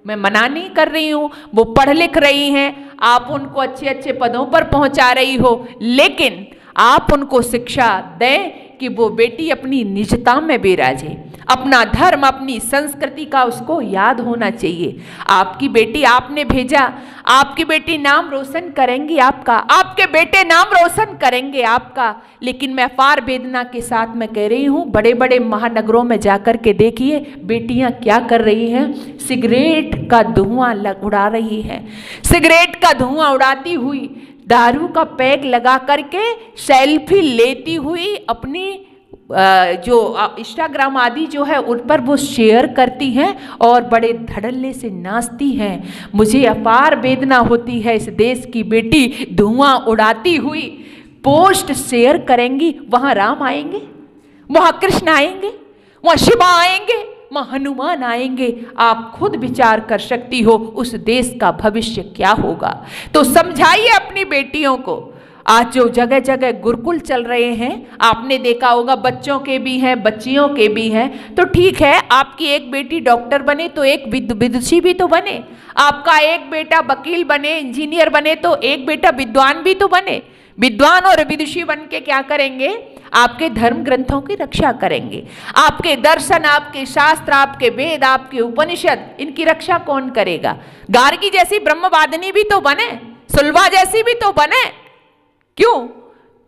मैं मना नहीं कर रही हूँ, वो पढ़ लिख रही हैं, आप उनको अच्छे अच्छे पदों पर पहुँचा रही हो, लेकिन आप उनको शिक्षा दें कि वो बेटी अपनी निजता में विराजे, अपना धर्म अपनी संस्कृति का उसको याद होना चाहिए। आपकी बेटी आपने भेजा, आपकी बेटी नाम रोशन करेंगी आपका, आपके बेटे नाम रोशन करेंगे आपका। लेकिन मैं अपार वेदना के साथ मैं कह रही हूँ, बड़े बड़े महानगरों में जाकर के देखिए बेटियां क्या कर रही हैं, सिगरेट का धुआं उड़ा रही है। सिगरेट का धुआं उड़ाती हुई, दारू का पैक लगा करके सेल्फी लेती हुई अपनी जो इंस्टाग्राम आदि जो है उन पर वो शेयर करती हैं और बड़े धड़ल्ले से नाचती हैं। मुझे अपार वेदना होती है, इस देश की बेटी धुआं उड़ाती हुई पोस्ट शेयर करेंगी, वहाँ राम आएंगे, वहाँ कृष्ण आएंगे, वहाँ शिवा आएंगे, वहाँ हनुमान आएंगे। आप खुद विचार कर सकती हो उस देश का भविष्य क्या होगा। तो समझाइए अपनी बेटियों को। आज जो जगह जगह गुरुकुल चल रहे हैं, आपने देखा होगा, बच्चों के भी हैं बच्चियों के भी हैं। तो ठीक है, आपकी एक बेटी डॉक्टर बने तो एक विदुषी भी तो बने, आपका एक बेटा वकील बने, इंजीनियर बने तो एक बेटा विद्वान भी तो बने। विद्वान और विदुषी बन के क्या करेंगे? आपके धर्म ग्रंथों की रक्षा करेंगे। आपके दर्शन, आपके शास्त्र, आपके वेद, आपके उपनिषद, इनकी रक्षा कौन करेगा? गार्गी जैसी ब्रह्मवादिनी भी तो बने, सुलभा जैसी भी तो बने। क्यों?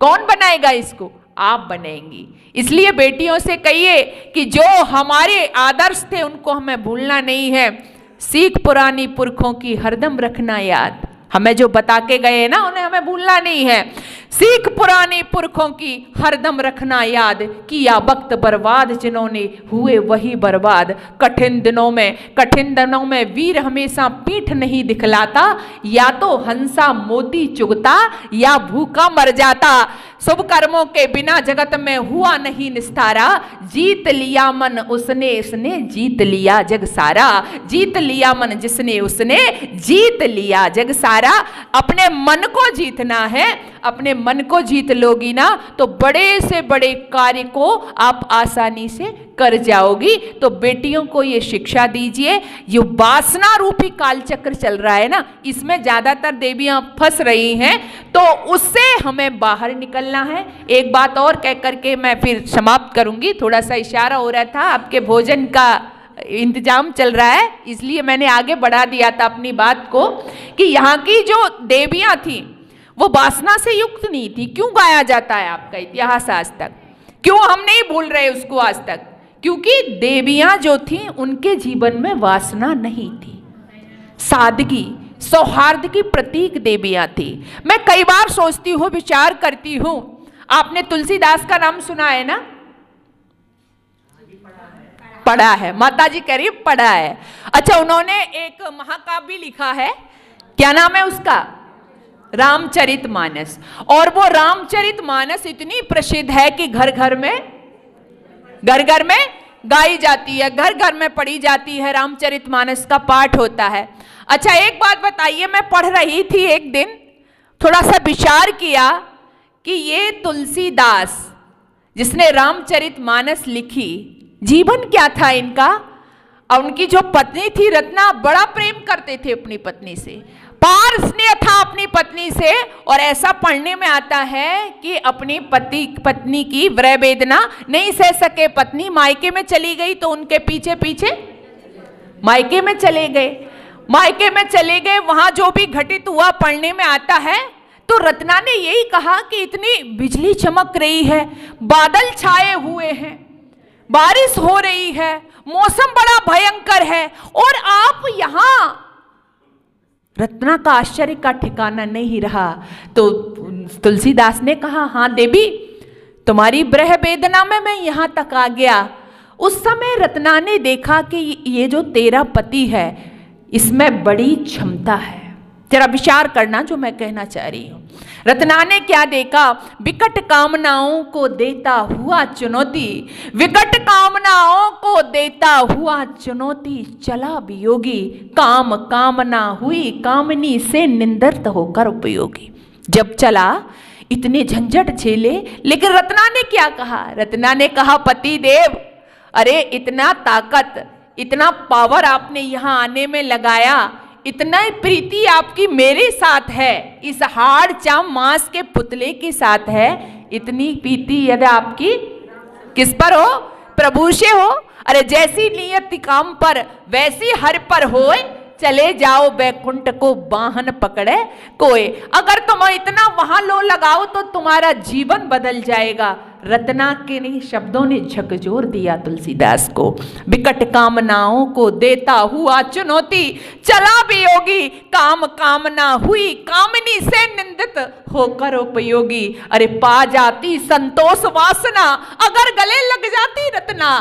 कौन बनाएगा इसको? आप बनेंगी। इसलिए बेटियों से कहिए कि जो हमारे आदर्श थे उनको हमें भूलना नहीं है। सीख पुरानी पुरखों की हरदम रखना याद। हमें जो बता के गए ना उन्हें हमें भूलना नहीं है। सीख पुरानी पुरखों की हरदम रखना याद, किया वक्त बर्बाद जिन्होंने हुए वही बर्बाद। कठिन दिनों में वीर हमेशा पीठ नहीं दिखलाता, या तो हंसा मोती चुगता या भूखा मर जाता। शुभ कर्मों के बिना जगत में हुआ नहीं निस्तारा, जीत लिया मन उसने जीत लिया जग सारा। जीत लिया मन जिसने उसने जीत लिया जग सारा। अपने मन को जीतना है, अपने मन को जीत लोगी ना तो बड़े से बड़े कार्य को आप आसानी से कर जाओगी। तो बेटियों को ये शिक्षा दीजिए। ये वासना रूपी कालचक्र चल रहा है ना, इसमें ज्यादातर देवियां फंस रही हैं, तो उससे हमें बाहर निकलना है। एक बात और कह करके मैं फिर समाप्त करूंगी। थोड़ा सा इशारा हो रहा था, आपके भोजन का इंतजाम चल रहा है, इसलिए मैंने आगे बढ़ा दिया था अपनी बात को कि यहाँ की जो देवियां थी वो वासना से युक्त नहीं थी। क्यों गाया जाता है आपका इतिहास आज तक? क्यों हम नहीं भूल रहे उसको आज तक? क्योंकि देवियां जो थी उनके जीवन में वासना नहीं थी। सादगी, सौहार्द की प्रतीक देवियां थी। मैं कई बार सोचती हूँ, विचार करती हूँ, आपने तुलसीदास का नाम सुना है ना? पढ़ा है, माता जी कह रही पढ़ा है। अच्छा, उन्होंने एक महाकाव्य लिखा है, क्या नाम है उसका? रामचरितमानस। और वो रामचरितमानस इतनी प्रसिद्ध है कि घर घर में गाई जाती है, घर घर में पढ़ी जाती है, रामचरितमानस का पाठ होता है। अच्छा एक बात बताइए, मैं पढ़ रही थी एक दिन, थोड़ा सा विचार किया कि ये तुलसीदास जिसने रामचरितमानस लिखी, जीवन क्या था इनका। और उनकी जो पत्नी थी रत्ना, बड़ा प्रेम करते थे अपनी पत्नी से, पार स्नेह था अपनी पत्नी से। और ऐसा पढ़ने में आता है कि अपनी पत्नी की वृह वेदना नहीं सह सके, पत्नी मायके में चली गई तो उनके पीछे पीछे मायके में चले गए। मायके में चले गए, वहां जो भी घटित हुआ पढ़ने में आता है। तो रत्ना ने यही कहा कि इतनी बिजली चमक रही है, बादल छाए हुए हैं, बारिश हो रही है, मौसम बड़ा भयंकर है, और आप यहां। रत्ना का आश्चर्य का ठिकाना नहीं रहा। तो तुलसीदास ने कहा, हाँ देवी, तुम्हारी वृह वेदना में मैं यहां तक आ गया। उस समय रत्ना ने देखा कि ये जो तेरा पति है इसमें बड़ी क्षमता है। जरा विचार करना जो मैं कहना चाह रही हूं। रत्ना ने क्या देखा, विकट कामनाओं को देता हुआ चुनौती, विकट कामनाओं को देता हुआ चुनौती, चला वियोगी, काम कामना हुई कामनी से निंदर्त होकर उपयोगी। जब चला इतने झंझट झेले, लेकिन रत्ना ने क्या कहा, रत्ना ने कहा, पति देव, अरे इतना ताकत, इतना पावर आपने यहां आने में लगाया, इतना ही प्रीति आपकी मेरे साथ है, इस हाड़ चाम मांस के पुतले के साथ है, इतनी प्रीति यदि आपकी किस पर हो, प्रभु से हो। अरे जैसी नियति काम पर वैसी हर पर होए, चले जाओ बैकुंठ को बाहन पकड़े कोई। अगर तुम इतना वहां लो लगाओ तो तुम्हारा जीवन बदल जाएगा। रत्ना के शब्दों ने झकझोर दिया तुलसीदास को। विकट कामनाओं को देता हुआ चुनौती, चला वियोगी, काम कामना हुई कामनी से निंदित होकर उपयोगी। अरे पा जाती संतोष वासना, अगर गले लग जाती रत्ना,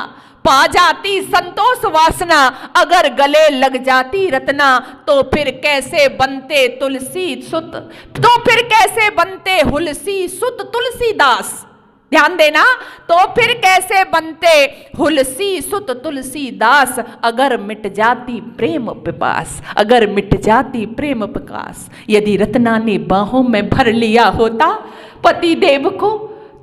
पा जाती संतोष वासना, अगर गले लग जाती रत्ना, तो फिर कैसे बनते तुलसी सुत, तो फिर कैसे बनते हुलसी सुत तुलसीदास। ध्यान देना, तो फिर कैसे बनते हुलसी सुत तुलसीदास, अगर मिट जाती प्रेम पिपास, अगर मिट जाती प्रेम पिपास। यदि रत्ना ने बाहों में भर लिया होता पति देव को,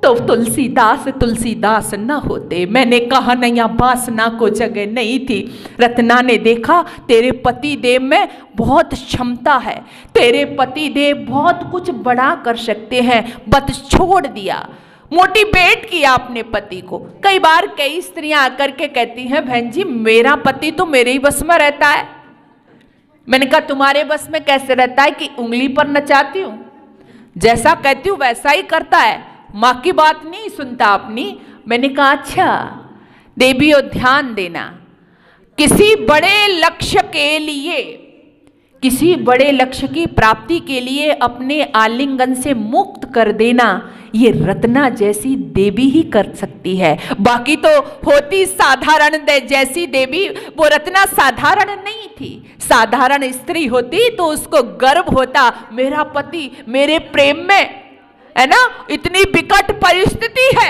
तो तुलसीदास न होते। मैंने कहा नैया वासना को जगह नहीं थी। रत्ना ने देखा तेरे पति देव में बहुत क्षमता है, तेरे पति देव बहुत कुछ बड़ा कर सकते हैं, बस छोड़ दिया, मोटिवेट किया अपने पति को। कई बार कई स्त्रियां आकर के कहती हैं, बहन जी मेरा पति तो मेरे ही बस में रहता है। मैंने कहा तुम्हारे बस में कैसे रहता है कि उंगली पर नचाती हूं, जैसा कहती हूं वैसा ही करता है, माँ की बात नहीं सुनता अपनी। मैंने कहा अच्छा देवियों ध्यान देना, किसी बड़े लक्ष्य के लिए, किसी बड़े लक्ष्य की प्राप्ति के लिए अपने आलिंगन से मुक्त कर देना, ये रत्ना जैसी देवी ही कर सकती है। बाकी तो होती साधारण जैसी देवी, वो रत्ना साधारण नहीं थी। साधारण स्त्री होती तो उसको गर्व होता, मेरा पति मेरे प्रेम में है ना, इतनी विकट परिस्थिति है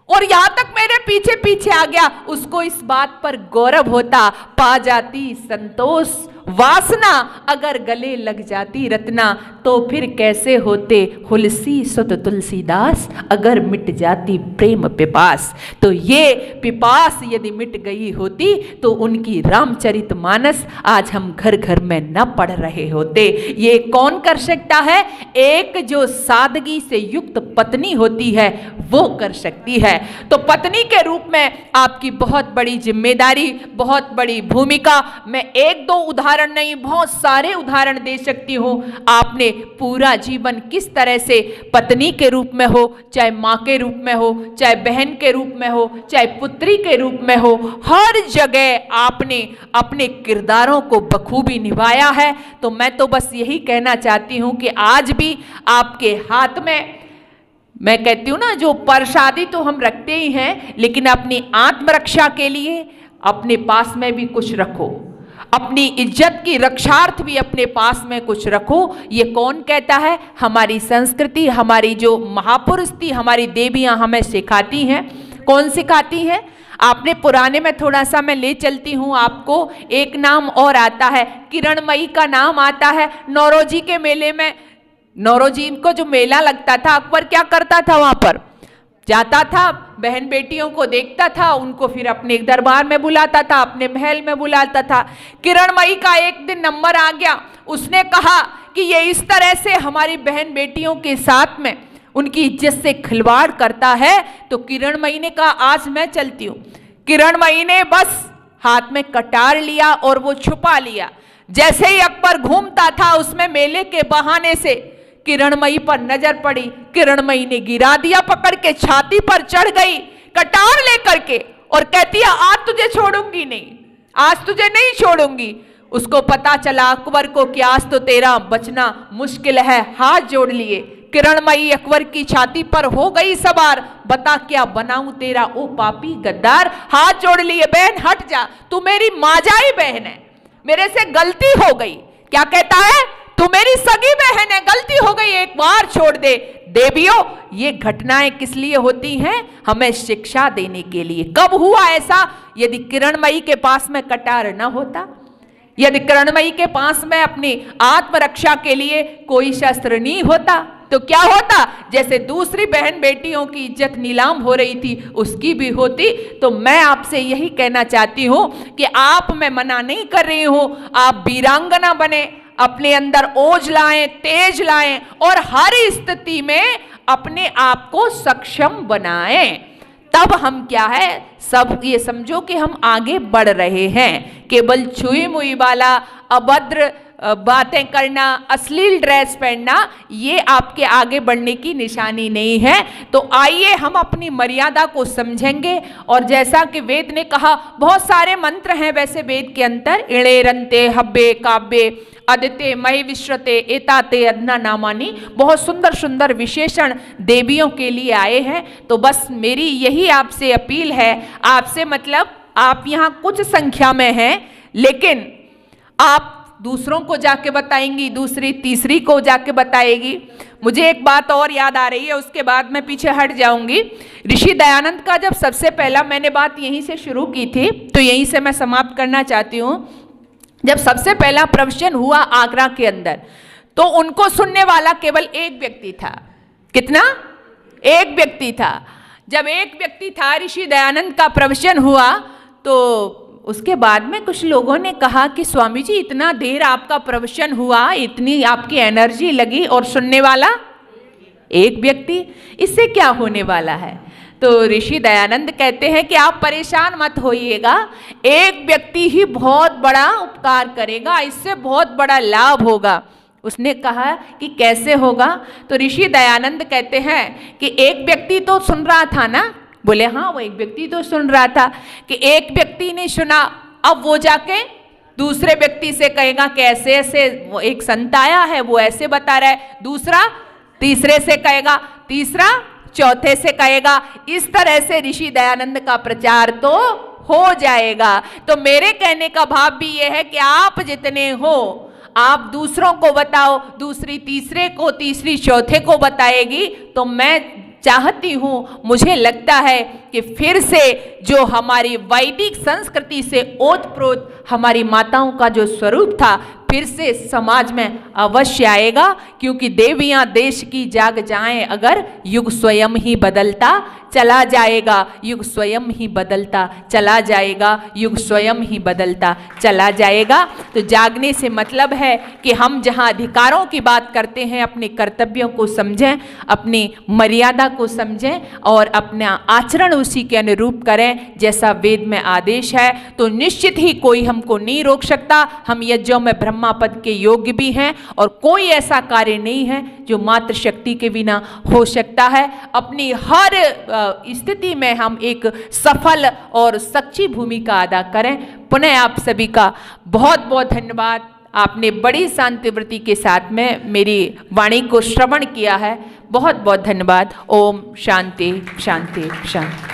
और यहां तक मेरे पीछे पीछे आ गया, उसको इस बात पर गौरव होता। पा जाती संतोष वासना, अगर गले लग जाती रत्ना, तो फिर कैसे होते हुलसी सुत तुलसीदास, अगर मिट जाती प्रेम पिपास। तो ये पिपास यदि मिट गई होती तो उनकी रामचरितमानस आज हम घर घर में न पढ़ रहे होते। ये कौन कर सकता है, एक जो सादगी से युक्त पत्नी होती है वो कर सकती है। तो पत्नी के रूप में आपकी बहुत बड़ी जिम्मेदारी, बहुत बड़ी भूमिका। मैं एक दो उदाहरण नहीं, बहुत सारे उदाहरण दे सकती हूं। आपने पूरा जीवन किस तरह से पत्नी के रूप में हो, चाहे मां के रूप में हो, चाहे बहन के रूप में हो, चाहे पुत्री के रूप में हो, हर जगह आपने अपने किरदारों को बखूबी निभाया है। तो मैं तो बस यही कहना चाहती हूं कि आज भी आपके हाथ में, मैं कहती हूं ना, जो प्रसादी तो हम रखते ही हैं, लेकिन अपनी आत्मरक्षा के लिए अपने पास में भी कुछ रखो, अपनी इज्जत की रक्षार्थ भी अपने पास में कुछ रखो। ये कौन कहता है, हमारी संस्कृति, हमारी जो महापुरुष थी, हमारी देवियां हमें सिखाती हैं। कौन सिखाती है, आपने पुराने में थोड़ा सा मैं ले चलती हूँ आपको, एक नाम और आता है, किरणमयी का नाम आता है। नौरोजी के मेले में, नौरोजी को जो मेला लगता था, अकबर क्या करता था, वहां पर जाता था, बहन बेटियों को देखता था, उनको फिर अपने दरबार में बुलाता था, अपने महल में बुलाता था। किरणमयी का एक दिन नंबर आ गया, उसने कहा कि ये इस तरह से हमारी बहन बेटियों के साथ में उनकी इज्जत से खिलवाड़ करता है। तो किरणमयी ने कहा आज मैं चलती हूँ। किरणमयी ने बस हाथ में कटार लिया और वो छुपा लिया। जैसे ही अकबर घूमता था उसमें मेले के बहाने से किरणमयी पर नजर पड़ी, किरणमयी ने गिरा दिया, पकड़ के छाती पर चढ़ गई कटार लेकर के और कहती है आज तुझे छोड़ूंगी नहीं, आज तुझे नहीं छोड़ूंगी। उसको पता चला अकबर को कि आज तो तेरा बचना मुश्किल है। हाथ जोड़ लिए, किरणमयी अकबर की छाती पर हो गई सवार, बता क्या बनाऊं तेरा ओ पापी गद्दार। हाथ जोड़ लिए, बहन हट जा, तू मेरी माजाई बहन है, मेरे से गलती हो गई। क्या कहता है, तू मेरी सगी बहन है, गलती हो गई, एक बार छोड़ दे। देवियों, ये घटनाएं किस लिए होती हैं, हमें शिक्षा देने के लिए। कब हुआ ऐसा, यदि किरणमयी के पास में कटार न होता, यदि किरणमयी के पास में अपनी आत्मरक्षा के लिए कोई शस्त्र नहीं होता, तो क्या होता, जैसे दूसरी बहन बेटियों की इज्जत नीलाम हो रही थी उसकी भी होती। तो मैं आपसे यही कहना चाहती हूं कि आप, मैं मना नहीं कर रही हूं, आप वीरांगना बने, अपने अंदर ओज लाएं, तेज लाएं और हर स्थिति में अपने आप को सक्षम बनाएं। तब हम क्या है, सब ये समझो कि हम आगे बढ़ रहे हैं। केवल छुई मुई वाला अभद्र बातें करना, अश्लील ड्रेस पहनना, ये आपके आगे बढ़ने की निशानी नहीं है। तो आइए हम अपनी मर्यादा को समझेंगे। और जैसा कि वेद ने कहा, बहुत सारे मंत्र हैं वैसे वेद के अंदर, इणे रंते हब्बे काव्ये अदिते मय विश्रते एताते अदना नामानी, बहुत सुंदर सुंदर विशेषण देवियों के लिए आए हैं। तो बस मेरी यही आपसे अपील है, आपसे मतलब आप यहाँ कुछ संख्या में हैं, लेकिन आप दूसरों को जाके बताएंगी, दूसरी तीसरी को जाके बताएगी। मुझे एक बात और याद आ रही है, उसके बाद मैं पीछे हट जाऊंगी। ऋषि दयानंद का जब सबसे पहला, मैंने बात यहीं से शुरू की थी तो यहीं से मैं समाप्त करना चाहती हूँ। जब सबसे पहला प्रवचन हुआ आगरा के अंदर, तो उनको सुनने वाला केवल एक व्यक्ति था। कितना? एक व्यक्ति था। जब एक व्यक्ति था, ऋषि दयानंद का प्रवचन हुआ, तो उसके बाद में कुछ लोगों ने कहा कि स्वामी जी इतना देर आपका प्रवचन हुआ, इतनी आपकी एनर्जी लगी और सुनने वाला एक व्यक्ति, इससे क्या होने वाला है? तो ऋषि दयानंद कहते हैं कि आप परेशान मत होइएगा, एक व्यक्ति ही बहुत बड़ा उपकार करेगा, इससे बहुत बड़ा लाभ होगा। उसने कहा कि कैसे होगा? तो ऋषि दयानंद कहते हैं कि एक व्यक्ति तो सुन रहा था ना, बोले हाँ वो एक व्यक्ति तो सुन रहा था, कि एक व्यक्ति ने सुना, अब वो जाके दूसरे व्यक्ति से कहेगा कि ऐसे ऐसे वो एक संत आया है, वो ऐसे बता रहा है, दूसरा तीसरे से कहेगा, तीसरा चौथे से कहेगा। इस तरह से ऋषि दयानंद का प्रचार तो हो जाएगा। तो मेरे कहने का भाव भी ये है कि आप जितने हो, आप दूसरों को बताओ, दूसरी तीसरे को, तीसरी चौथे को बताएगी। तो मैं चाहती हूँ, मुझे लगता है कि फिर से जो हमारी वैदिक संस्कृति से ओतप्रोत हमारी माताओं का जो स्वरूप था, फिर से समाज में अवश्य आएगा, क्योंकि देवियाँ देश की जाग जाएं अगर, युग स्वयं ही बदलता चला जाएगा, युग स्वयं ही बदलता चला जाएगा, युग स्वयं ही बदलता चला जाएगा। तो जागने से मतलब है कि हम जहाँ अधिकारों की बात करते हैं, अपने कर्तव्यों को समझें, अपनी मर्यादा को समझें और अपना आचरण उसी के अनुरूप करें जैसा वेद में आदेश है। तो निश्चित ही कोई हमको नहीं रोक सकता। हम यज्ञों में ब्रह्मा पद के योग्य भी हैं और कोई ऐसा कार्य नहीं है जो मातृ शक्ति के बिना हो सकता है। अपनी हर स्थिति में हम एक सफल और सच्ची भूमिका अदा करें। पुनः आप सभी का बहुत बहुत धन्यवाद। आपने बड़ी शांतिवृत्ति के साथ में मेरी वाणी को श्रवण किया है। बहुत बहुत धन्यवाद। ओम शांति शांति शांति।